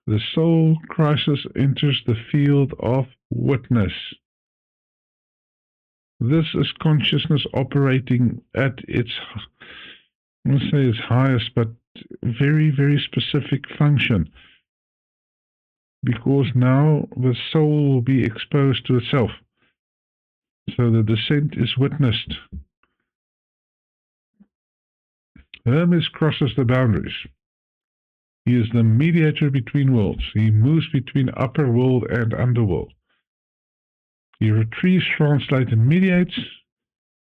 The soul crisis enters the field of witness. This is consciousness operating at its, I won't say its highest, but very, very specific function. Because now the soul will be exposed to itself. So the descent is witnessed. Hermes crosses the boundaries. He is the mediator between worlds. He moves between upper world and underworld. He retrieves, translates, and mediates.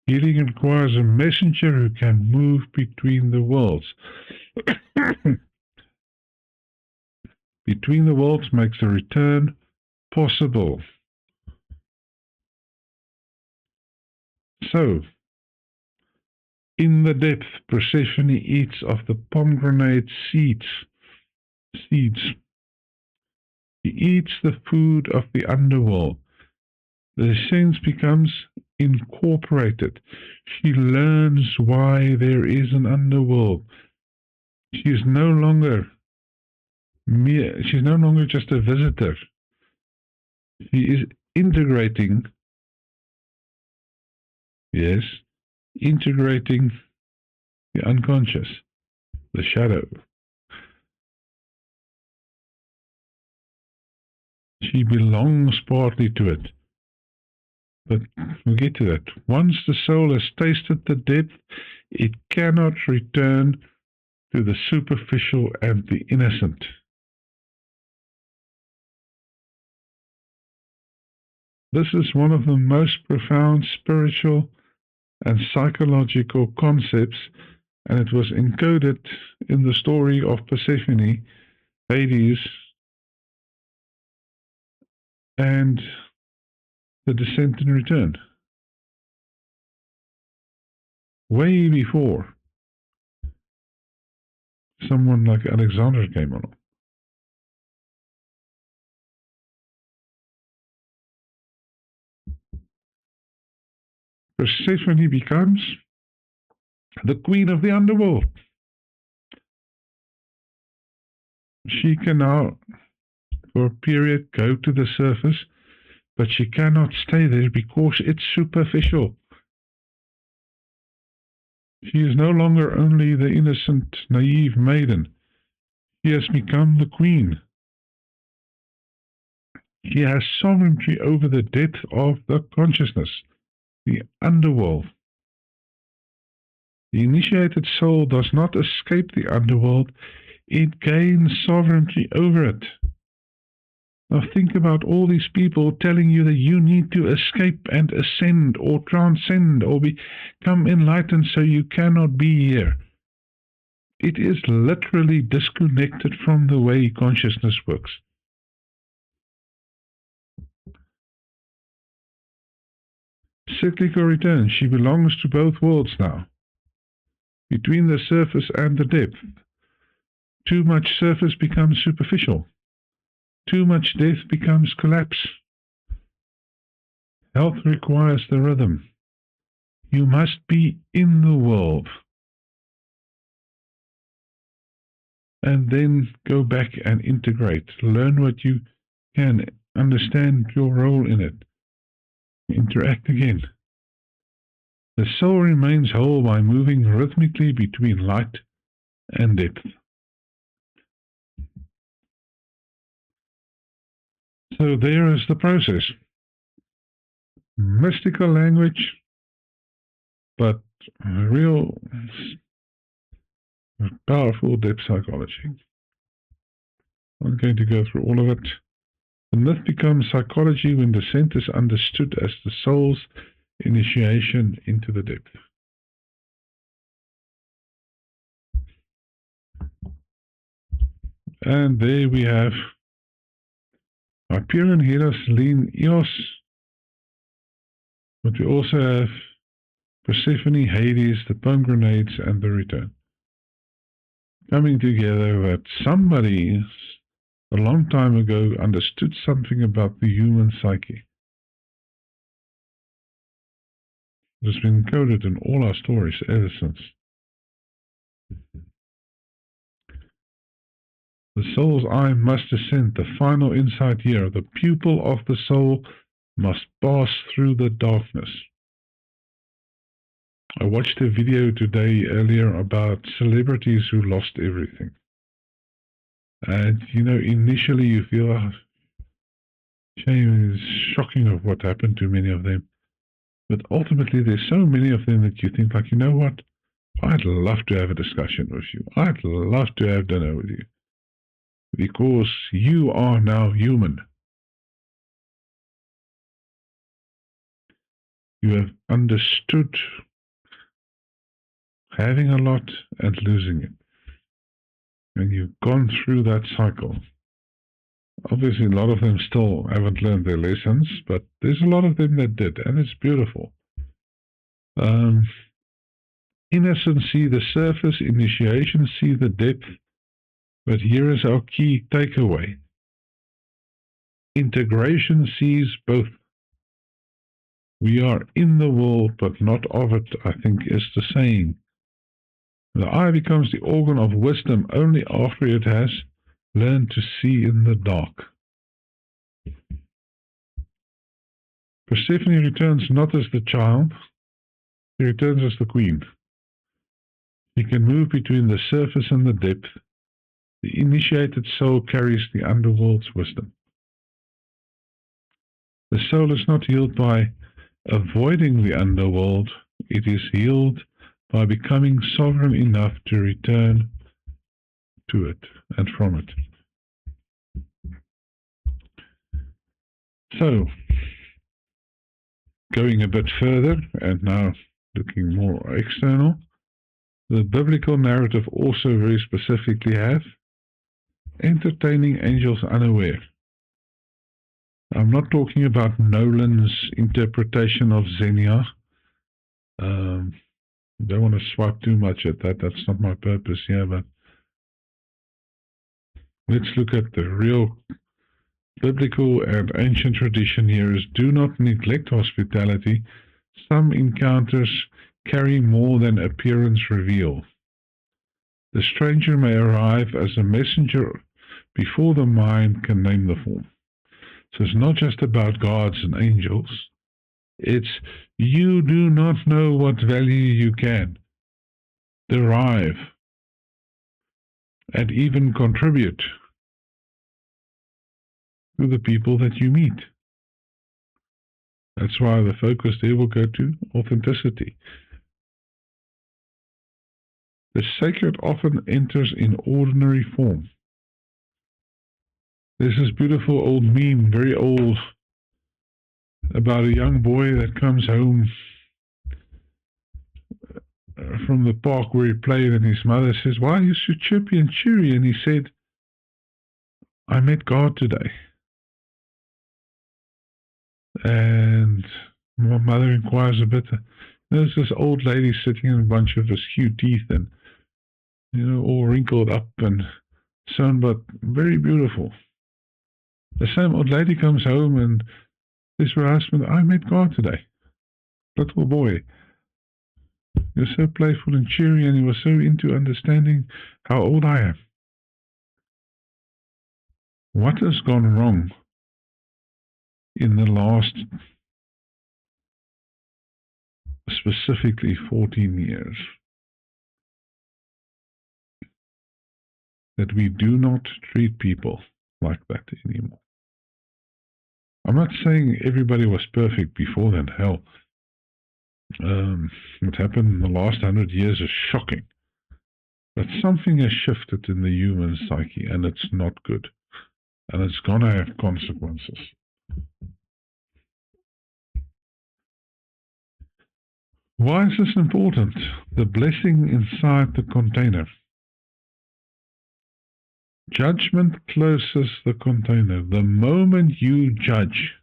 Healing requires a messenger who can move between the worlds. Between the worlds makes a return possible. So, in the depth, Persephone eats of the pomegranate seeds. She eats the food of the underworld. The sense becomes incorporated. She learns why there is an underworld. She is no longer just a visitor. She is integrating the unconscious, the shadow. She belongs partly to it. But we'll get to that. Once the soul has tasted the depth, it cannot return to the superficial and the innocent. This is one of the most profound spiritual and psychological concepts, and it was encoded in the story of Persephone, Hades, and the descent and return. Way before someone like Alexander came along. Persephone becomes the queen of the underworld. She can now, for a period, go to the surface, but she cannot stay there because it's superficial. She is no longer only the innocent, naive maiden. She has become the queen. She has sovereignty over the depth of the consciousness, the underworld. The initiated soul does not escape the underworld, it gains sovereignty over it. Now think about all these people telling you that you need to escape and ascend or transcend or become enlightened so you cannot be here. It is literally disconnected from the way consciousness works. Cyclical return. She belongs to both worlds now. Between the surface and the depth. Too much surface becomes superficial. Too much depth becomes collapse. Health requires the rhythm. You must be in the world. and then go back and integrate. Learn what you can, understand your role in it, interact again. The soul remains whole by moving rhythmically between light and depth. So there is the process. Mystical language, but real powerful depth psychology. I'm going to go through all of it. The myth becomes psychology when descent is understood as the soul's initiation into the depth. And there we have Hyperion, Helios, Selene, Eos. But we also have Persephone, Hades, the pomegranates, and the return. Coming together that somebody a long time ago understood something about the human psyche. It has been encoded in all our stories ever since. The soul's eye must ascend, the final insight here. The pupil of the soul must pass through the darkness. I watched a video today earlier about celebrities who lost everything. And, initially you feel, shame, it's shocking of what happened to many of them. But ultimately there's so many of them that you think like, you know what? I'd love to have a discussion with you. I'd love to have dinner with you. Because you are now human. You have understood having a lot and losing it. And you've gone through that cycle. Obviously, a lot of them still haven't learned their lessons, but there's a lot of them that did, and it's beautiful. Innocence, see the surface, initiation, see the depth, but here is our key takeaway. Integration sees both. We are in the world, but not of it, I think is the saying. The eye becomes the organ of wisdom only after it has learned to see in the dark. Persephone returns not as the child, she returns as the queen. She can move between the surface and the depth. The initiated soul carries the underworld's wisdom. The soul is not healed by avoiding the underworld, it is healed by becoming sovereign enough to return to it and from it. So, going a bit further, and now looking more external, the biblical narrative also very specifically have entertaining angels unaware. I'm not talking about Nolan's interpretation of Xenia. Don't want to swipe too much at that. That's not my purpose here, but let's look at the real biblical and ancient tradition here is do not neglect hospitality. Some encounters carry more than appearance reveal. The stranger may arrive as a messenger before the mind can name the form. So it's not just about gods and angels. It's you do not know what value you can derive and even contribute to the people that you meet. That's why the focus there will go to authenticity. The sacred often enters in ordinary form. There's this beautiful old meme, very old, about a young boy that comes home from the park where he played, and his mother says, "Why are you so chirpy and cheery?" And he said, "I met God today." And my mother inquires a bit. There's this old lady sitting in a bunch of askew teeth and, all wrinkled up and so on, but very beautiful. The same old lady comes home and says to her husband, "I met God today." Little boy. He was so playful and cheery, and he was so into understanding how old I am. What has gone wrong in the last, specifically 14 years, that we do not treat people like that anymore? I'm not saying everybody was perfect before then. Hell, what happened in the last 100 years is shocking. But something has shifted in the human psyche, and it's not good. And it's going to have consequences. Why is this important? The blessing inside the container. Judgment closes the container. The moment you judge,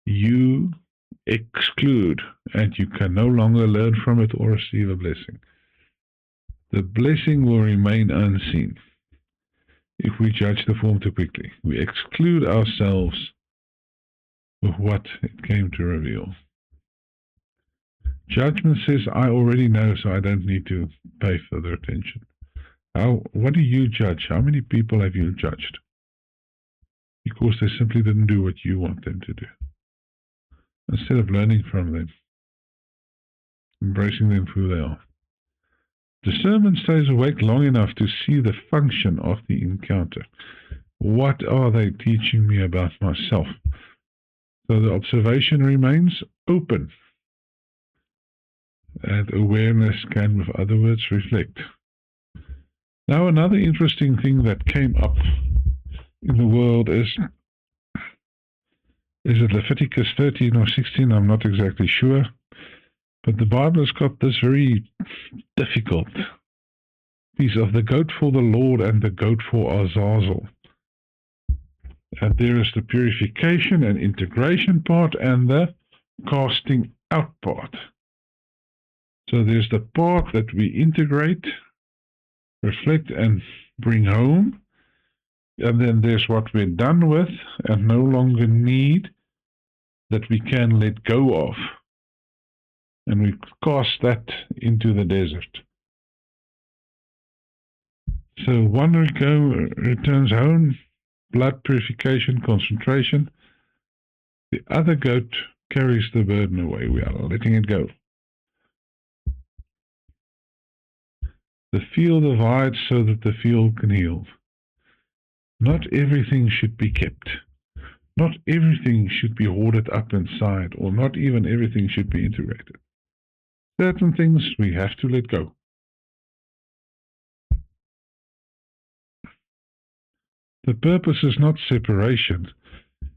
you exclude, and you can no longer learn from it or receive a blessing. The blessing will remain unseen if we judge the form too quickly. We exclude ourselves of what it came to reveal. Judgment says, I already know, so I don't need to pay further attention. What do you judge? How many people have you judged? Because they simply didn't do what you want them to do. Instead of learning from them, embracing them for who they are. Discernment stays awake long enough to see the function of the encounter. What are they teaching me about myself? So the observation remains open. And awareness can, with other words, reflect. Now, another interesting thing that came up in the world is it Leviticus 13 or 16? I'm not exactly sure. But the Bible has got this very difficult piece of the goat for the Lord and the goat for Azazel. And there is the purification and integration part and the casting out part. So there's the part that we integrate, reflect, and bring home. And then there's what we're done with and no longer need, that we can let go of. And we cast that into the desert. So one returns home, blood purification, concentration. The other goat carries the burden away. We are letting it go. The field divides so that the field can heal. Not everything should be kept. Not everything should be hoarded up inside, or not even everything should be integrated. Certain things we have to let go. The purpose is not separation.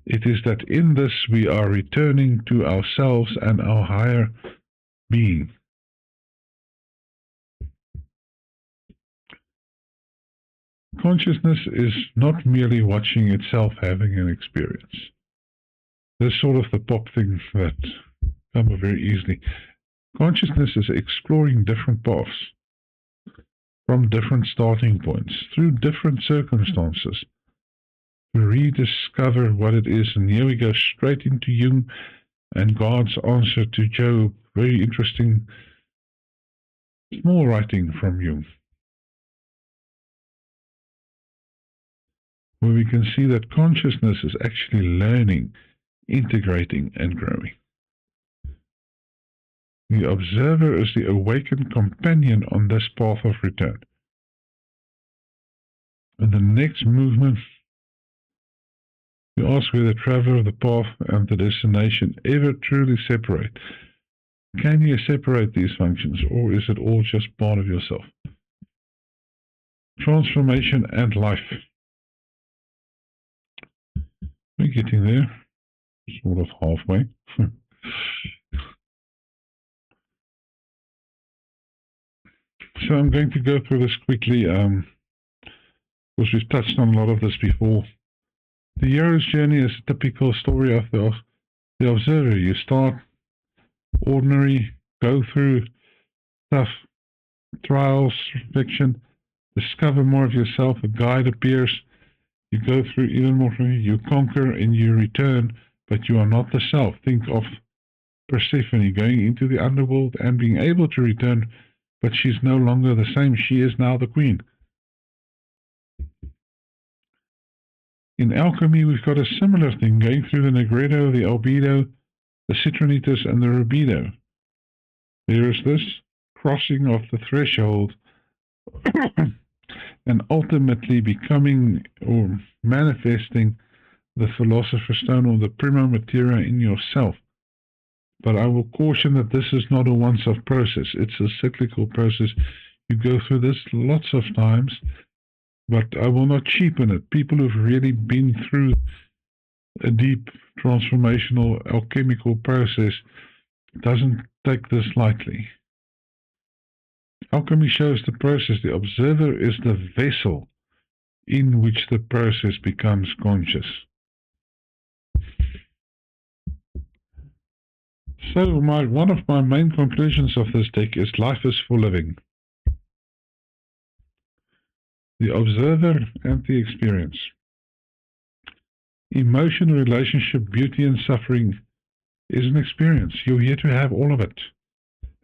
It is that in this we are returning to ourselves and our higher being. Consciousness is not merely watching itself having an experience. There's sort of the pop thing that comes very easily. Consciousness is exploring different paths from different starting points through different circumstances to rediscover what it is. And here we go straight into Jung and God's answer to Job. Very interesting small writing from Jung, where we can see that consciousness is actually learning, integrating, and growing. The observer is the awakened companion on this path of return. In the next movement, we ask whether the traveler, the path, and the destination ever truly separate. Can you separate these functions, or is it all just part of yourself? Transformation and life. We're getting there, sort of halfway. So I'm going to go through this quickly, because we've touched on a lot of this before. The hero's journey is a typical story of the observer. You start ordinary, go through tough trials, reflection, discover more of yourself, a guide appears, you go through even more, you conquer and you return, but you are not the self. Think of Persephone going into the underworld and being able to return, but she's no longer the same. She is now the queen. In alchemy, we've got a similar thing going through the Negredo, the Albedo, the Citronitas, and the Rubedo. There is this crossing of the threshold and ultimately becoming or manifesting the Philosopher's Stone or the prima materia in yourself. But I will caution that this is not a once-off process. It's a cyclical process. You go through this lots of times, but I will not cheapen it. People who've really been through a deep transformational alchemical process doesn't take this lightly. Alchemy shows the process. The observer is the vessel in which the process becomes conscious. So one of my main conclusions of this deck is life is for living. The observer and the experience. Emotion, relationship, beauty, and suffering is an experience. You're here to have all of it.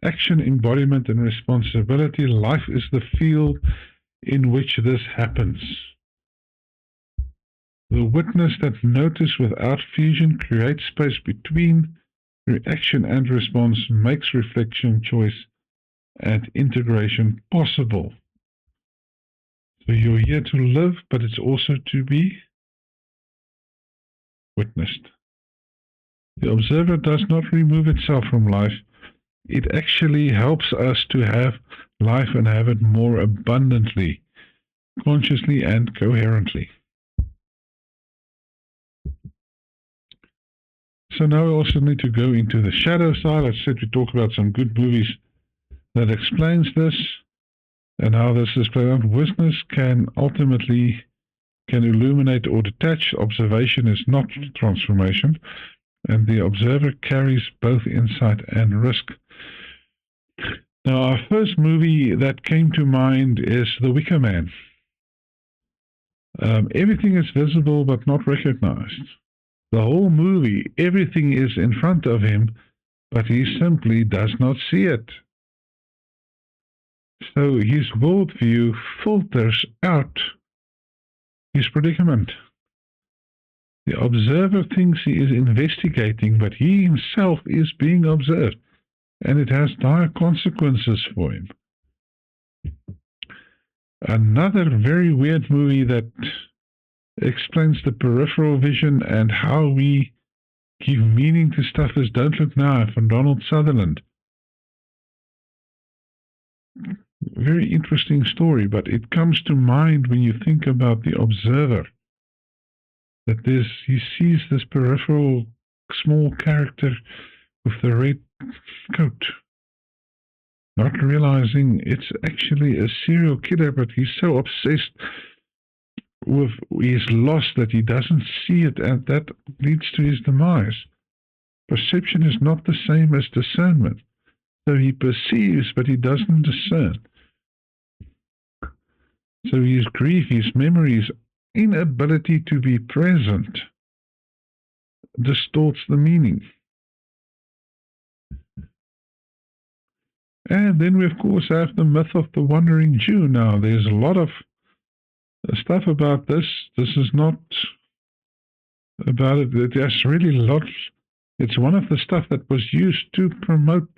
Action, embodiment, and responsibility. Life is the field in which this happens. The witness that notice without fusion creates space between reaction and response, makes reflection, choice, and integration possible. So you're here to live, but it's also to be witnessed. The observer does not remove itself from life. It actually helps us to have life and have it more abundantly, consciously and coherently. So now we also need to go into the shadow side. I said we talk about some good movies that explains this and how this is played out. Witness can ultimately illuminate or detach. Observation is not transformation, and the observer carries both insight and risk. Now, our first movie that came to mind is The Wicker Man. Everything is visible but not recognized. The whole movie, everything is in front of him, but he simply does not see it. So his worldview filters out his predicament. The observer thinks he is investigating, but he himself is being observed, and it has dire consequences for him. Another very weird movie that explains the peripheral vision and how we give meaning to stuff is Don't Look Now from Donald Sutherland. Very interesting story, but it comes to mind when you think about the observer. That he sees this peripheral small character with the red coat, not realizing it's actually a serial killer, but he's so obsessed with his loss that he doesn't see it, and that leads to his demise. Perception is not the same as discernment. So he perceives, but he doesn't discern. So his grief, his memories, inability to be present distorts the meaning. And then we, of course, have the myth of the wandering Jew. Now, there's a lot of stuff about this. This is not about it. There's really lots. It's one of the stuff that was used to promote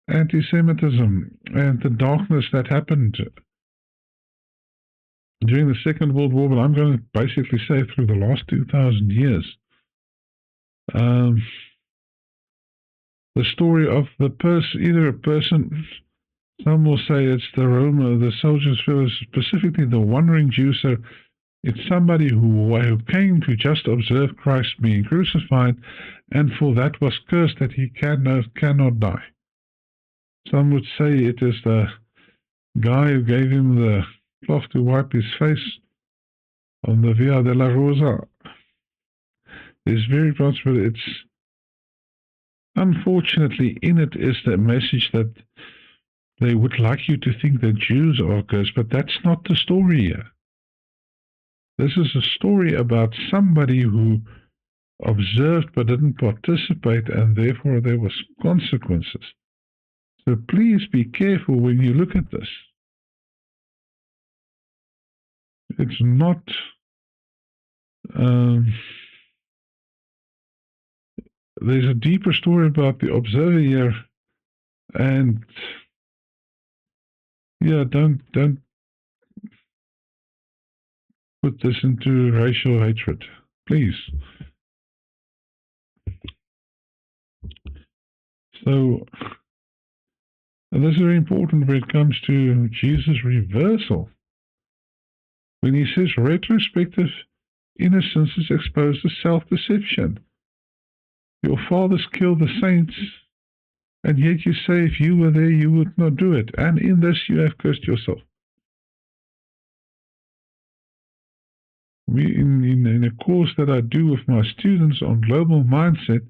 anti-Semitism and the darkness that happened during the Second World War, but I'm going to basically say through the last 2,000 years. The story of either a person, some will say it's the Roma, the soldiers, specifically the wandering Jew. So it's somebody who came to just observe Christ being crucified, and for that was cursed that he cannot die. Some would say it is the guy who gave him the cloth to wipe his face on the Via della Rosa. It's very possible. It's unfortunately in it is the message that they would like you to think that Jews are cursed, but that's not the story here. This is a story about somebody who observed but didn't participate, and therefore there was consequences. So please be careful when you look at this. It's not Um, there's a deeper story about the observer here, and yeah, don't put this into racial hatred, please. So, and this is very important when it comes to Jesus' reversal. When he says retrospective innocence is exposed to self-deception. Your fathers killed the saints, and yet you say if you were there, you would not do it. And in this, you have cursed yourself. In a course that I do with my students on global mindset,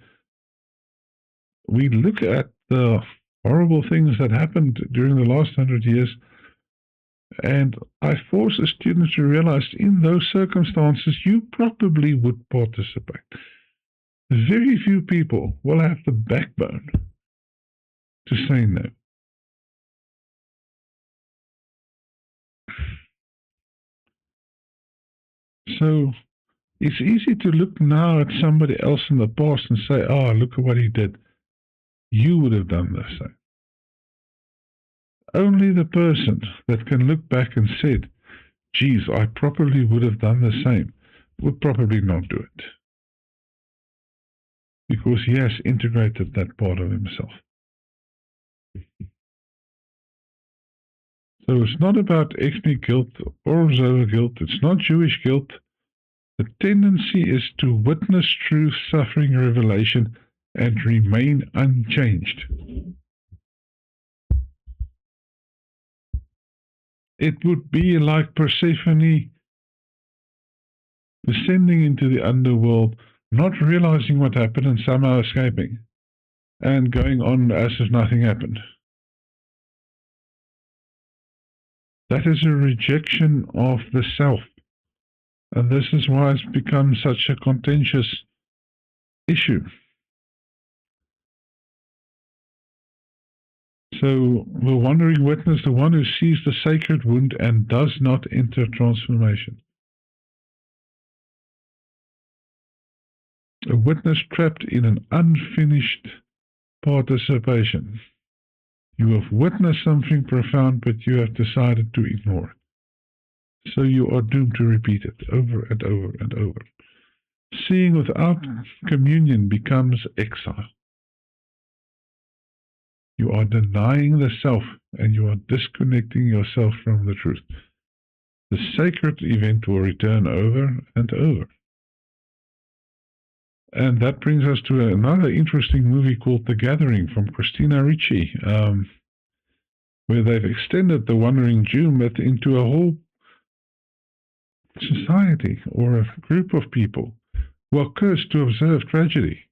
we look at the horrible things that happened during the last 100 years, and I force the students to realize in those circumstances, you probably would participate. Very few people will have the backbone to say no. So it's easy to look now at somebody else in the past and say, oh, look at what he did. You would have done the same. Only the person that can look back and said, geez, I probably would have done the same, would probably not do it. Because he has integrated that part of himself. So it's not about ethnic guilt or observer guilt. It's not Jewish guilt. The tendency is to witness truth, suffering, revelation, and remain unchanged. It would be like Persephone descending into the underworld, not realizing what happened and somehow escaping, and going on as if nothing happened. That is a rejection of the self. And this is why it's become such a contentious issue. So the wandering witness, the one who sees the sacred wound and does not enter transformation. A witness trapped in an unfinished participation. You have witnessed something profound, but you have decided to ignore it. So you are doomed to repeat it over and over and over. Seeing without communion becomes exile. You are denying the self, and you are disconnecting yourself from the truth. The sacred event will return over and over. And that brings us to another interesting movie called The Gathering from Christina Ricci, where they've extended the Wandering Jew myth into a whole society or a group of people who are cursed to observe tragedy.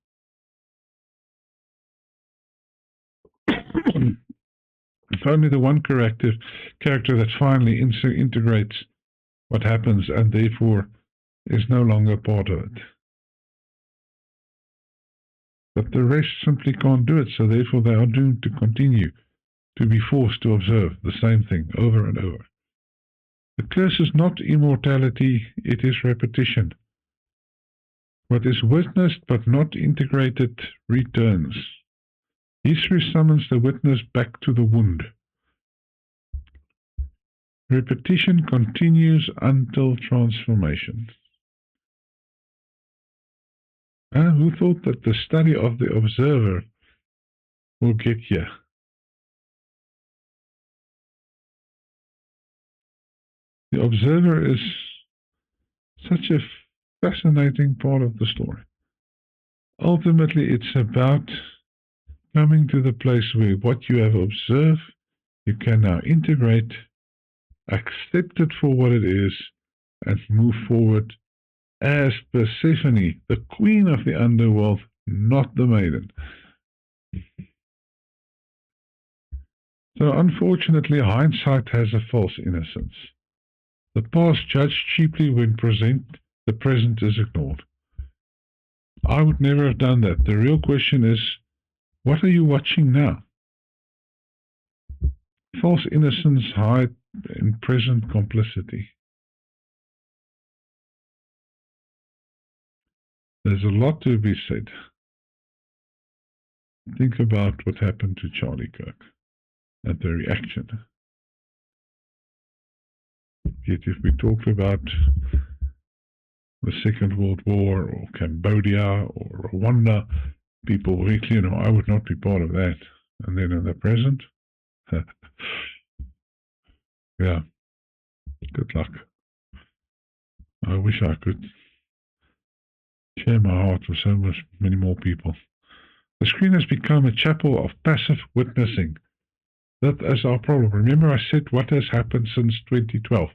Only the one character that finally integrates what happens and therefore is no longer part of it. But the rest simply can't do it, so therefore they are doomed to continue to be forced to observe the same thing over and over. The curse is not immortality, it is repetition. What is witnessed but not integrated returns. History summons the witness back to the wound. Repetition continues until transformation. Who thought that the study of the observer will get here? The observer is such a fascinating part of the story. Ultimately, it's about coming to the place where what you have observed, you can now integrate, accept it for what it is, and move forward as Persephone, the queen of the underworld, not the maiden. So unfortunately, hindsight has a false innocence. The past judged cheaply when the present is ignored. I would never have done that. The real question is, what are you watching now? False innocence hide in present complicity. There's a lot to be said. Think about what happened to Charlie Kirk at the reaction. Yet if we talked about the Second World War or Cambodia or Rwanda, people weekly, I would not be part of that. And then in the present, yeah, good luck. I wish I could share my heart with many more people. The screen has become a chapel of passive witnessing. That is our problem. Remember I said what has happened since 2012.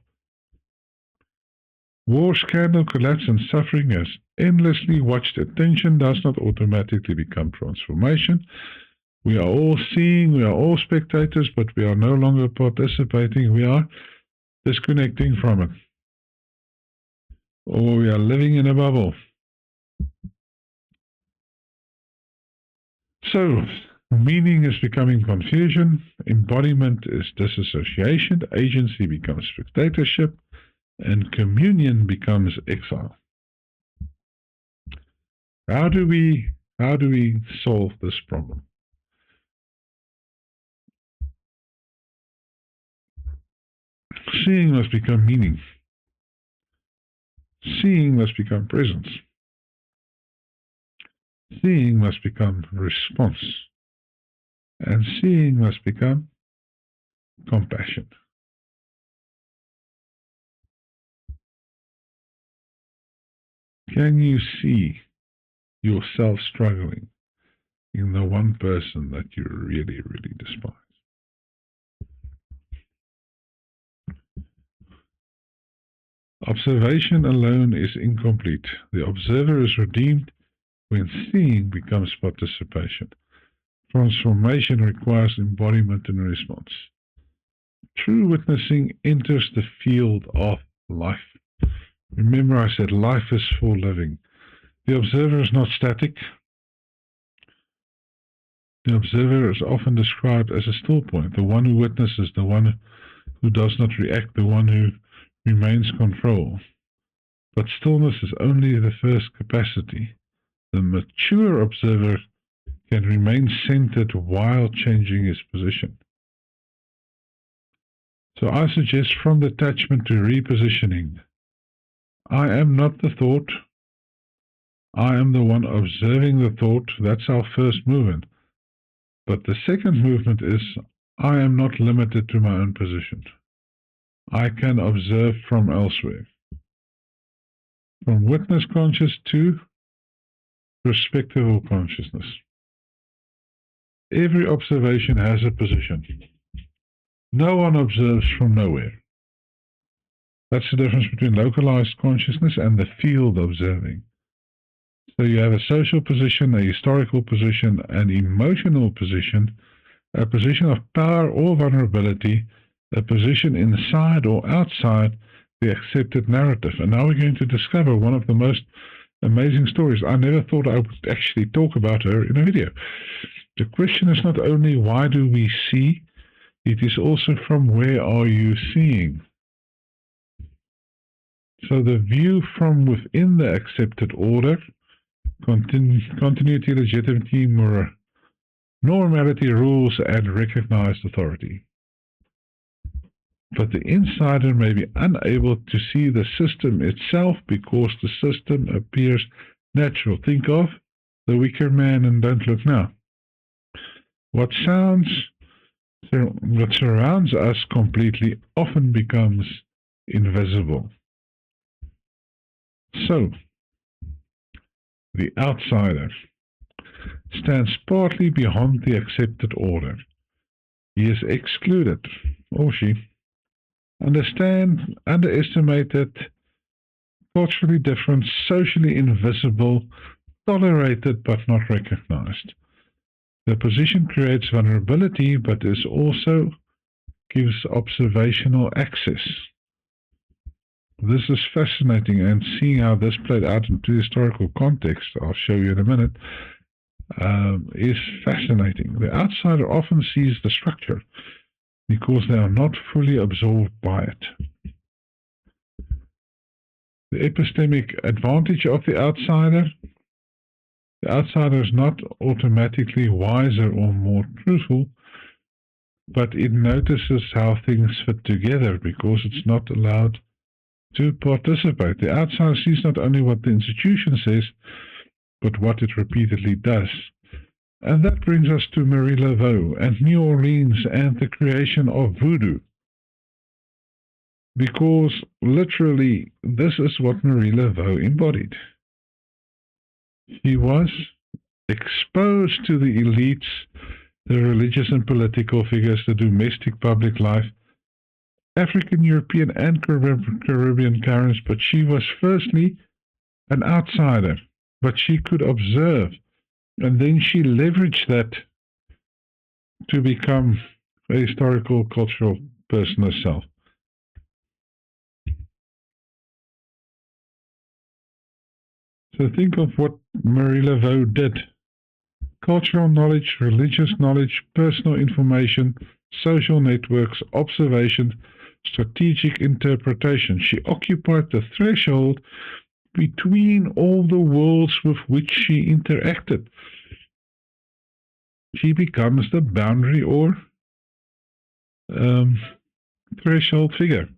War, scandal, collapse, and suffering has endlessly watched. Attention does not automatically become transformation. We are all seeing, we are all spectators, but we are no longer participating. We are disconnecting from it. Or we are living in a bubble. So, meaning is becoming confusion, embodiment is disassociation, agency becomes spectatorship, and communion becomes exile. How do we solve this problem? Seeing must become meaning. Seeing must become presence. Seeing must become response. And seeing must become compassion. Can you see yourself struggling in the one person that you really, really despise? Observation alone is incomplete. The observer is redeemed when seeing becomes participation. Transformation requires embodiment and response. True witnessing enters the field of life. Remember I said life is for living. The observer is not static. The observer is often described as a still point, the one who witnesses, the one who does not react, the one who remains control. But stillness is only the first capacity. The mature observer can remain centered while changing his position. So I suggest from detachment to repositioning. I am not the thought. I am the one observing the thought. That's our first movement. But the second movement is, I am not limited to my own position. I can observe from elsewhere. From witness conscious to perspectival consciousness. Every observation has a position. No one observes from nowhere. That's the difference between localized consciousness and the field observing. So you have a social position, a historical position, an emotional position, a position of power or vulnerability, a position inside or outside the accepted narrative. And now we're going to discover one of the most amazing stories. I never thought I would actually talk about her in a video. The question is not only why do we see, it is also from where are you seeing. So the view from within the accepted order, continuity, legitimacy, normality, rules, and recognized authority. But the insider may be unable to see the system itself because the system appears natural. Think of the weaker man and Don't Look Now. What surrounds us completely often becomes invisible. So, the outsider stands partly beyond the accepted order. He is excluded, or she, underestimated, culturally different, socially invisible, tolerated but not recognized. The position creates vulnerability, but it also gives observational access. This is fascinating, and seeing how this played out into historical context, I'll show you in a minute, is fascinating. The outsider often sees the structure because they are not fully absorbed by it. The epistemic advantage of the outsider The outsider is not automatically wiser or more truthful, but it notices how things fit together because it's not allowed to participate. The outsider sees not only what the institution says, but what it repeatedly does. And that brings us to Marie Laveau and New Orleans and the creation of voodoo. Because literally, this is what Marie Laveau embodied. She was exposed to the elites, the religious and political figures, the domestic public life, African, European, and Caribbean currents, but she was firstly an outsider, but she could observe, and then she leveraged that to become a historical, cultural person herself. So think of what Marie Laveau did. Cultural knowledge, religious knowledge, personal information, social networks, observation, strategic interpretation. She occupied the threshold between all the worlds with which she interacted. She becomes the boundary or threshold figure.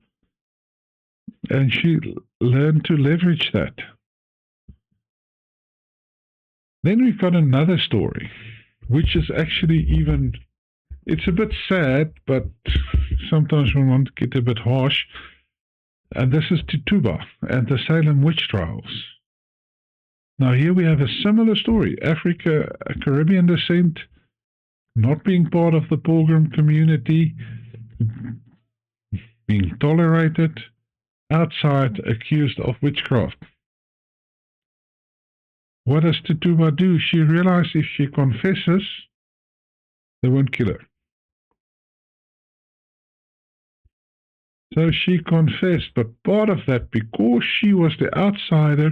And she learned to leverage that. Then we've got another story, which is actually even, it's a bit sad, but sometimes we want to get a bit harsh. And this is Tituba and the Salem witch trials. Now here we have a similar story. Africa, Caribbean descent, not being part of the pilgrim community, being tolerated, outside, accused of witchcraft. What does Tituba do? She realizes if she confesses, they won't kill her. So she confessed, but part of that, because she was the outsider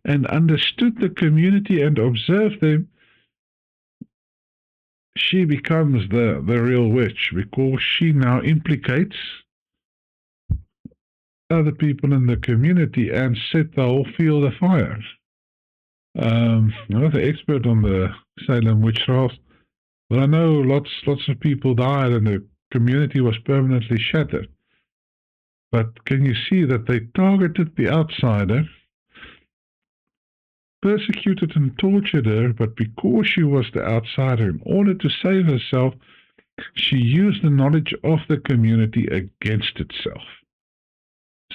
and understood the community and observed them, she becomes the real witch, because she now implicates other people in the community and set the whole field afire. I'm not an expert on the Salem witch trials, but I know lots of people died and the community was permanently shattered. But can you see that they targeted the outsider, persecuted and tortured her, but because she was the outsider, in order to save herself, she used the knowledge of the community against itself.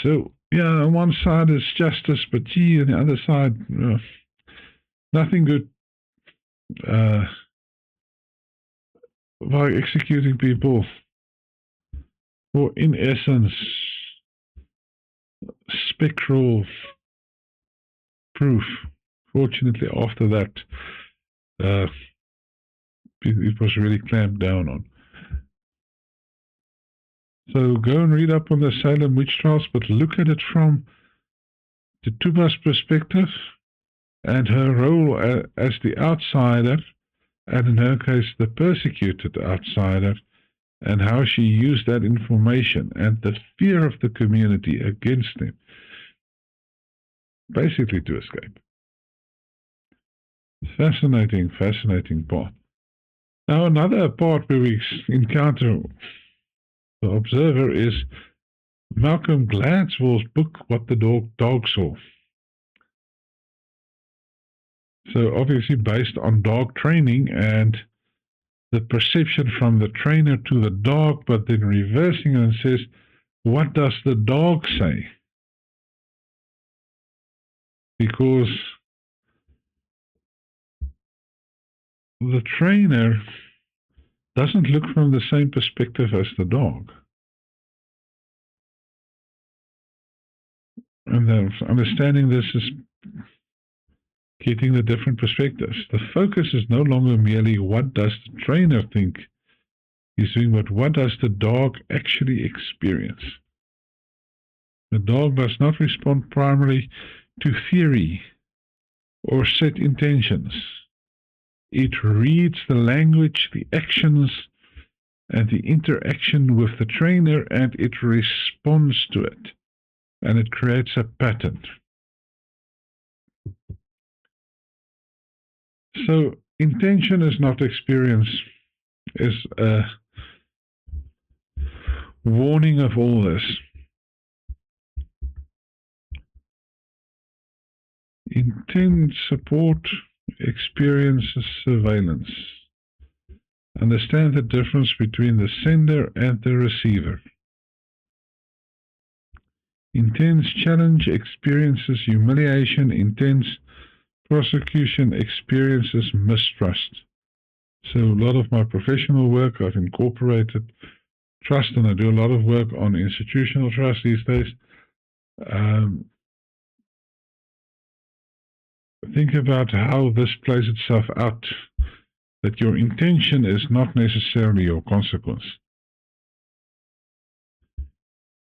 So, yeah, on one side is justice, but gee, on the other side, nothing good by executing people, or in essence, spectral proof. Fortunately, after that, it was really clamped down on. So go and read up on the Salem witch trials, but look at it from Tituba's perspective and her role as the outsider, and in her case, the persecuted outsider, and how she used that information and the fear of the community against them, basically to escape. Fascinating, fascinating part. Now, another part where we encounter the observer is Malcolm Gladwell's book, What the Dog Saw. So obviously based on dog training and the perception from the trainer to the dog, but then reversing it and says, what does the dog say? Because the trainer doesn't look from the same perspective as the dog. And understanding this is getting the different perspectives. The focus is no longer merely what does the trainer think he's doing, but what does the dog actually experience. The dog does not respond primarily to theory or set intentions. It reads the language, the actions, and the interaction with the trainer, and it responds to it. And it creates a pattern. So intention is not experience, is a warning of all this. Intent, support, experience, surveillance. Understand the difference between the sender and the receiver. Intense challenge experiences humiliation, intense prosecution experiences mistrust. So a lot of my professional work, I've incorporated trust, and I do a lot of work on institutional trust these days. Think about how this plays itself out, that your intention is not necessarily your consequence.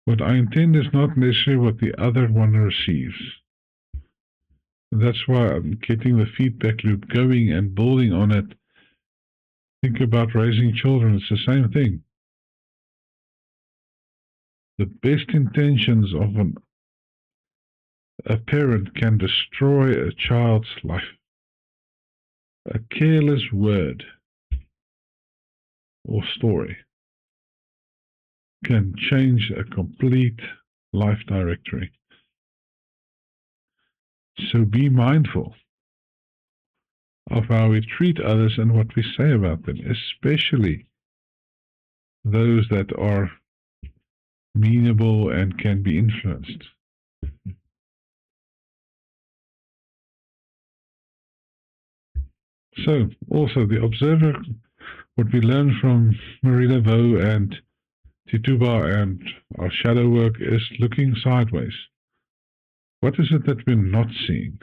What I intend is not necessarily what the other one receives. That's why I'm getting the feedback loop going and building on it. Think about raising children, it's the same thing. The best intentions of a parent can destroy a child's life. A careless word or story can change a complete life directory. So be mindful of how we treat others and what we say about them, especially those that are meanable and can be influenced. So, also the observer, what we learn from Marie Laveau and Tituba and our shadow work is looking sideways. What is it that we're not seeing?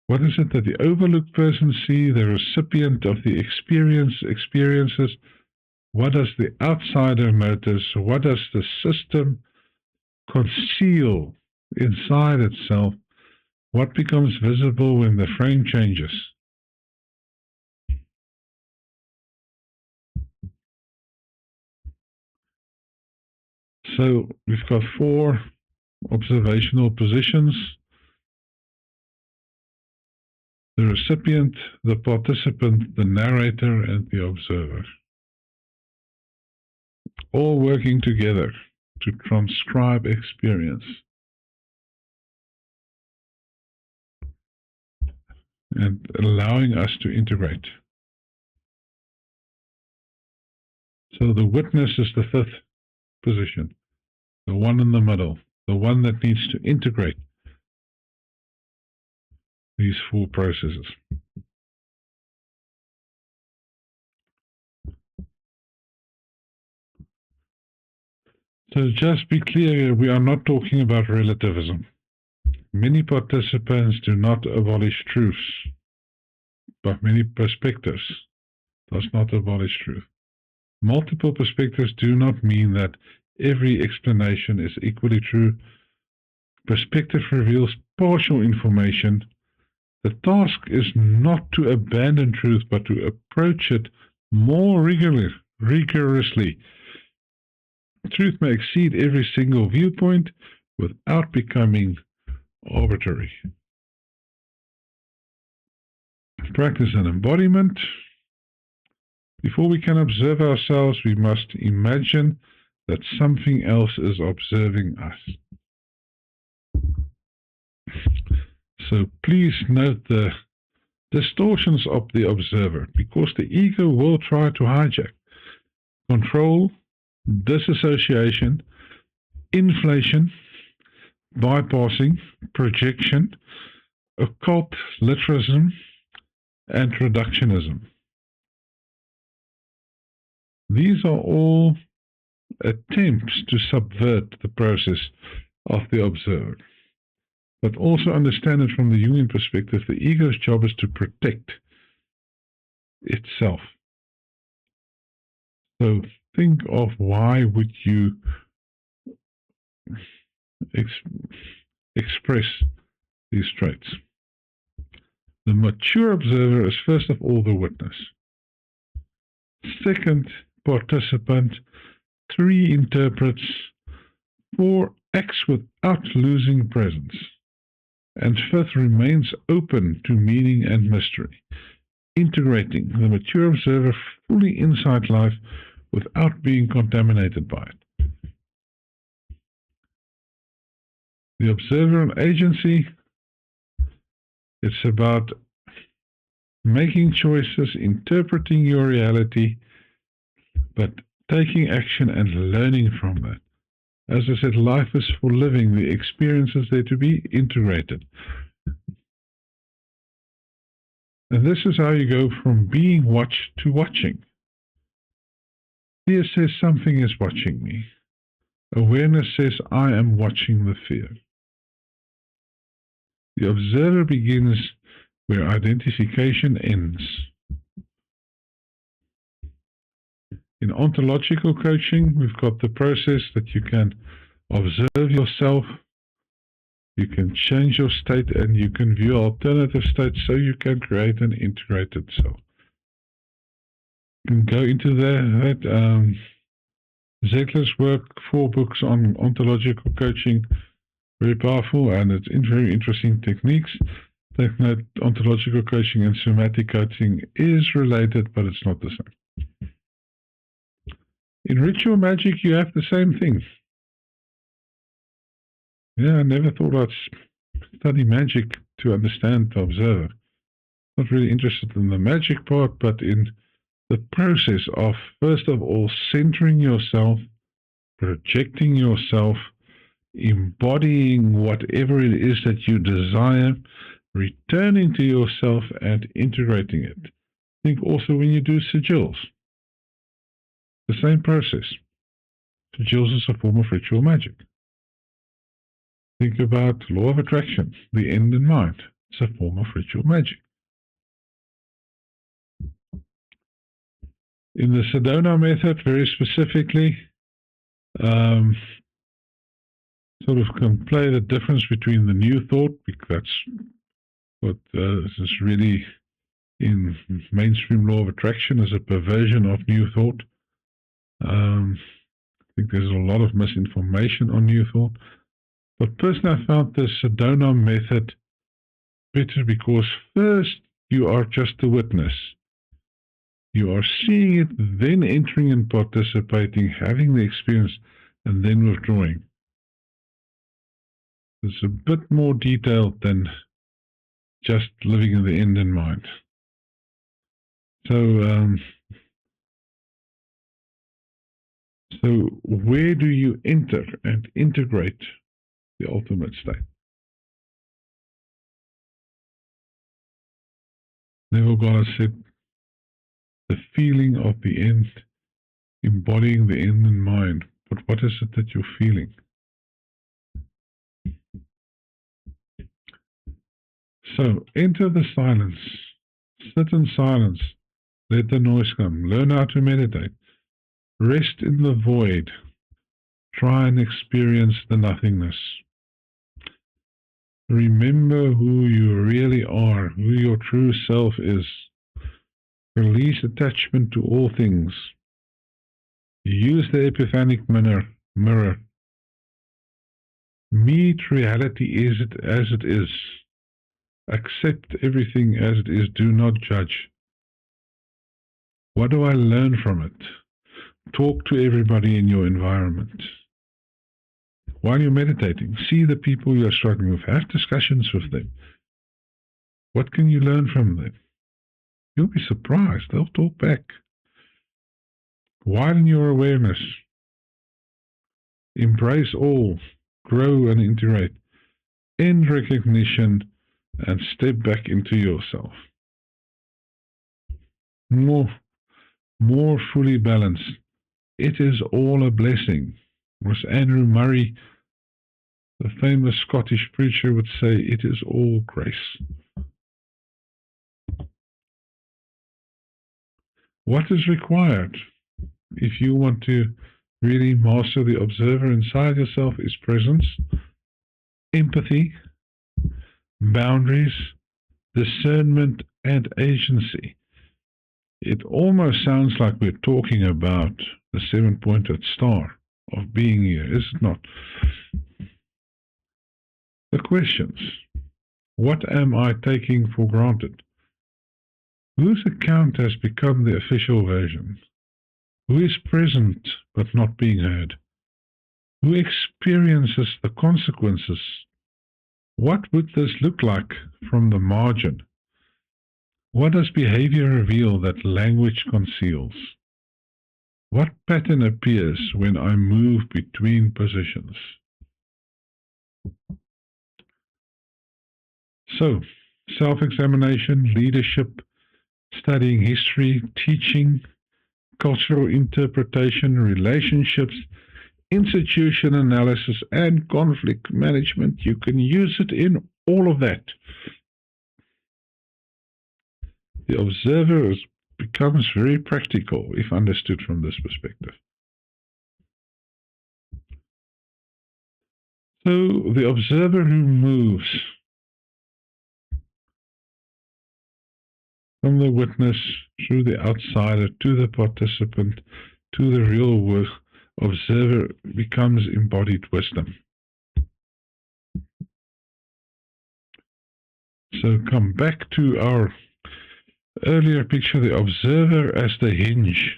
What is it that the overlooked person sees, the recipient of the experiences? What does the outsider notice? What does the system conceal inside itself? What becomes visible when the frame changes? So we've got 4 observational positions: the recipient, the participant, the narrator, and the observer, all working together to transcribe experience and allowing us to integrate. So the witness is the 5th position, the one in the middle, the one that needs to integrate these 4 processes. So just be clear, we are not talking about relativism. Many participants do not abolish truths, but many perspectives does not abolish truth. Multiple perspectives do not mean that every explanation is equally true. Perspective reveals partial information. The task is not to abandon truth, but to approach it more rigorously. Truth may exceed every single viewpoint without becoming arbitrary. Practice and embodiment. Before we can observe ourselves, we must imagine that something else is observing us. So please note the distortions of the observer, because the ego will try to hijack. Control, disassociation, inflation, bypassing, projection, occult literalism, and reductionism. These are all attempts to subvert the process of the observer. But also understand it from the Jungian perspective, the ego's job is to protect itself. So think of why would you express these traits. The mature observer is first of all the witness. Second, participant. 3, interprets. 4, acts without losing presence. And fifth, remains open to meaning and mystery, integrating the mature observer fully inside life without being contaminated by it. The observer and agency, it's about making choices, interpreting your reality, but taking action and learning from that. As I said, life is for living. The experiences there to be integrated. And this is how you go from being watched to watching. Fear says something is watching me. Awareness says I am watching the fear. The observer begins where identification ends. In ontological coaching, we've got the process that you can observe yourself, you can change your state, and you can view alternative states so you can create an integrated self. You can go into that. Ziegler's work, 4 books on ontological coaching, very powerful, and it's very interesting techniques. Take note, ontological coaching and somatic coaching is related, but it's not the same. In ritual magic, you have the same thing. Yeah, I never thought I'd study magic to understand the observer. Not really interested in the magic part, but in the process of, first of all, centering yourself, projecting yourself, embodying whatever it is that you desire, returning to yourself and integrating it. Think also when you do sigils. The same process. Sigils is a form of ritual magic. Think about law of attraction, the end in mind. It's a form of ritual magic. In the Sedona method, very specifically, sort of can play the difference between the new thought, because that's what is really in mainstream law of attraction, is a perversion of new thought. I think there's a lot of misinformation on new thought. But personally, I found the Sedona method better because first you are just a witness. You are seeing it, then entering and participating, having the experience, and then withdrawing. It's a bit more detailed than just living in the end in mind. So where do you enter and integrate the ultimate state? Neville Goddard said, the feeling of the end, embodying the end in mind. But what is it that you're feeling? So enter the silence. Sit in silence. Let the noise come. Learn how to meditate. Rest in the void. Try and experience the nothingness. Remember who you really are, who your true self is. Release attachment to all things. Use the epiphanic mirror. Meet reality as it is. Accept everything as it is. Do not judge. What do I learn from it? Talk to everybody in your environment. While you're meditating, see the people you're struggling with. Have discussions with them. What can you learn from them? You'll be surprised. They'll talk back. Widen your awareness. Embrace all. Grow and integrate. End recognition and step back into yourself. More fully balanced. It is all a blessing. As Andrew Murray, the famous Scottish preacher, would say, it is all grace. What is required if you want to really master the observer inside yourself is presence, empathy, boundaries, discernment, and agency. It almost sounds like we're talking about the 7-pointed star of being here, is it not? The questions. What am I taking for granted? Whose account has become the official version? Who is present but not being heard? Who experiences the consequences? What would this look like from the margin? What does behavior reveal that language conceals? What pattern appears when I move between positions? So, self-examination, leadership, studying history, teaching, cultural interpretation, relationships, institution analysis, and conflict management. You can use it in all of that. The observer becomes very practical if understood from this perspective. So the observer who moves from the witness through the outsider to the participant to the real work observer becomes embodied wisdom. So come back to our earlier picture, the observer as the hinge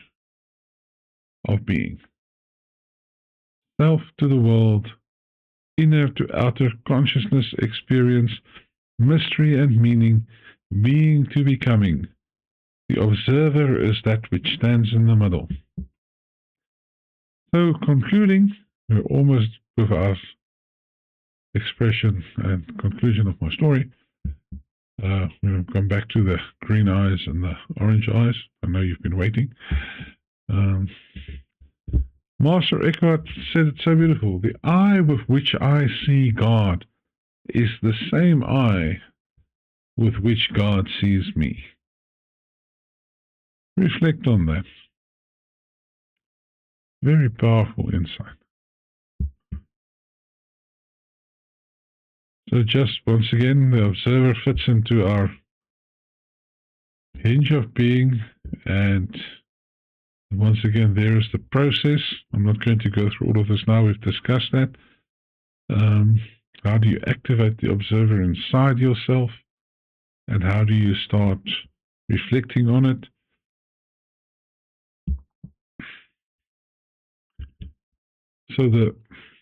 of being. Self to the world, inner to outer consciousness experience, mystery and meaning, being to becoming. The observer is that which stands in the middle. So concluding, we're almost with our expression and conclusion of my story. We'll come back to the green eyes and the orange eyes. I know you've been waiting. Master Eckhart said it so beautiful. The eye with which I see God is the same eye with which God sees me. Reflect on that. Very powerful insight. So just once again, the observer fits into our hinge of being, and once again, there is the process. I'm not going to go through all of this now. We've discussed that. How do you activate the observer inside yourself, and how do you start reflecting on it? So the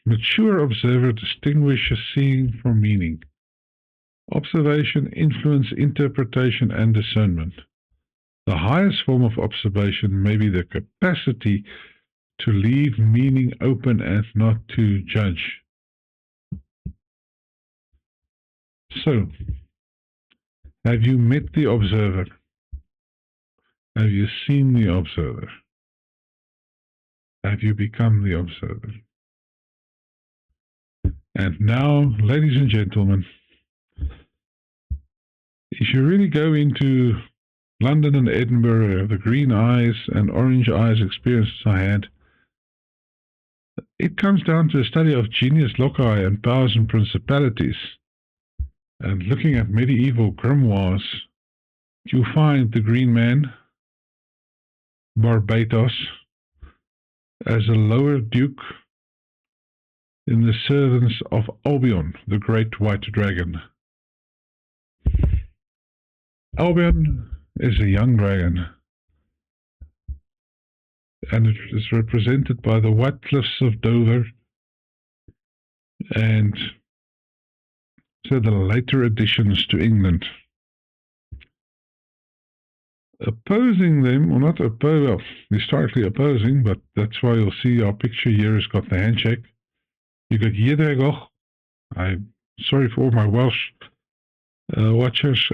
mature observer distinguishes seeing from meaning, observation, influence, interpretation, and discernment. The highest form of observation may be the capacity to leave meaning open and not to judge. So, have you met the observer? Have you seen the observer? Have you become the observer? And now, ladies and gentlemen, if you really go into London and Edinburgh, the green eyes and orange eyes experiences I had, it comes down to a study of genius loci and powers and principalities. And looking at medieval grimoires, you find the Green Man, Barbatos, as a lower duke in the servants of Albion, the great white dragon. Albion is a young dragon, and it is represented by the white cliffs of Dover, and so the later additions to England. Opposing them, or not well, historically opposing, but that's why you'll see our picture here has got the handshake. You got Jedregoch. I'm sorry for all my Welsh watchers.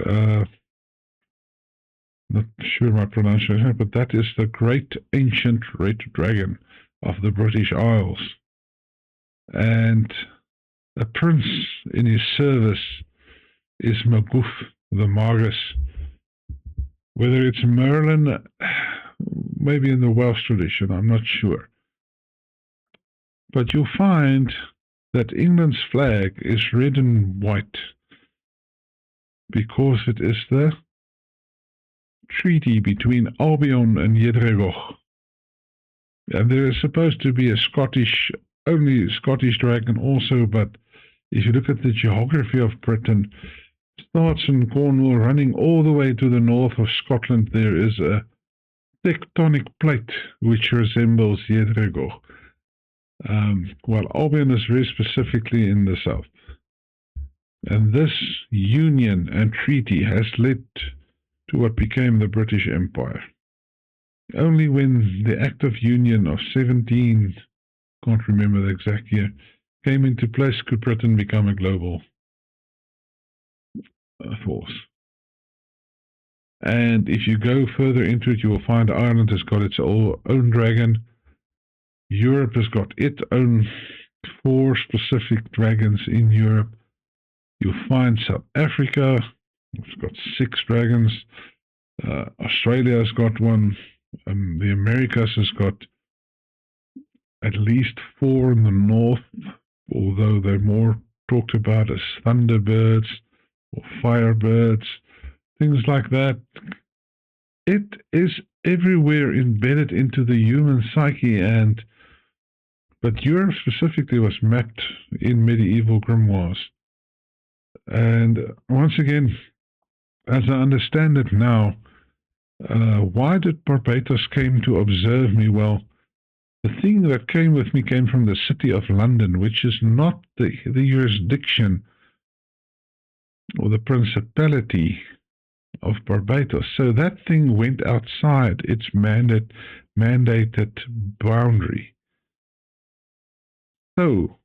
Not sure my pronunciation, but that is the great ancient red dragon of the British Isles. And a prince in his service is Magoof, the Magus. Whether it's Merlin, maybe in the Welsh tradition, I'm not sure. But you'll find that England's flag is red and white because it is the treaty between Albion and Jedregoch. And there is supposed to be a only Scottish dragon also, but if you look at the geography of Britain, starts in Cornwall, running all the way to the north of Scotland. There is a tectonic plate which resembles Yedrego, while Albion is very specifically in the south. And this union and treaty has led to what became the British Empire. Only when the Act of Union of 17, can't remember the exact year, came into place could Britain become a global force. And if you go further into it, you will find Ireland has got its own dragon. Europe has got its own 4 specific dragons in Europe. You'll find South Africa, it's got 6 dragons. Australia has got one. The Americas has got at least 4 in the north, although they're more talked about as thunderbirds or firebirds, things like that. It is everywhere embedded into the human psyche, but Europe specifically was mapped in medieval grimoires. And once again, as I understand it now, why did Barbados came to observe me? Well, the thing that came with me came from the city of London, which is not the jurisdiction or the principality of Barbados. So that thing went outside its mandated boundary. So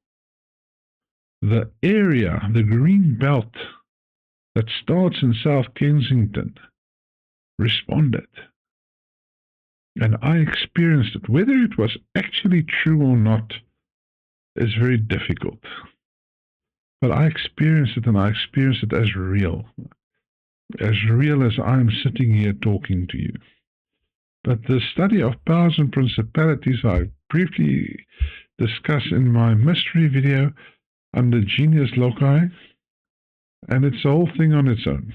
the area, the green belt that starts in South Kensington, responded. And I experienced it. Whether it was actually true or not is very difficult. But I experienced it, and I experienced it as real as I'm sitting here talking to you. But the study of powers and principalities I briefly discuss in my mystery video under Genius Loci, and it's a whole thing on its own.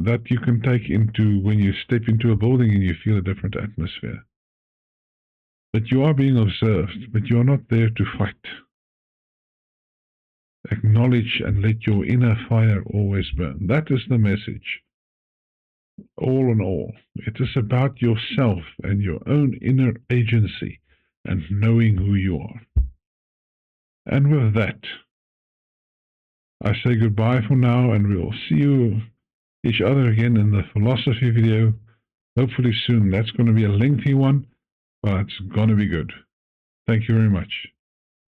That you can take into when you step into a building and you feel a different atmosphere. But you are being observed, but you're not there to fight. Acknowledge and let your inner fire always burn. That is the message. All in all, it is about yourself and your own inner agency and knowing who you are. And with that, I say goodbye for now, and we'll see each other again in the philosophy video, hopefully soon. That's going to be a lengthy one, but it's going to be good. Thank you very much.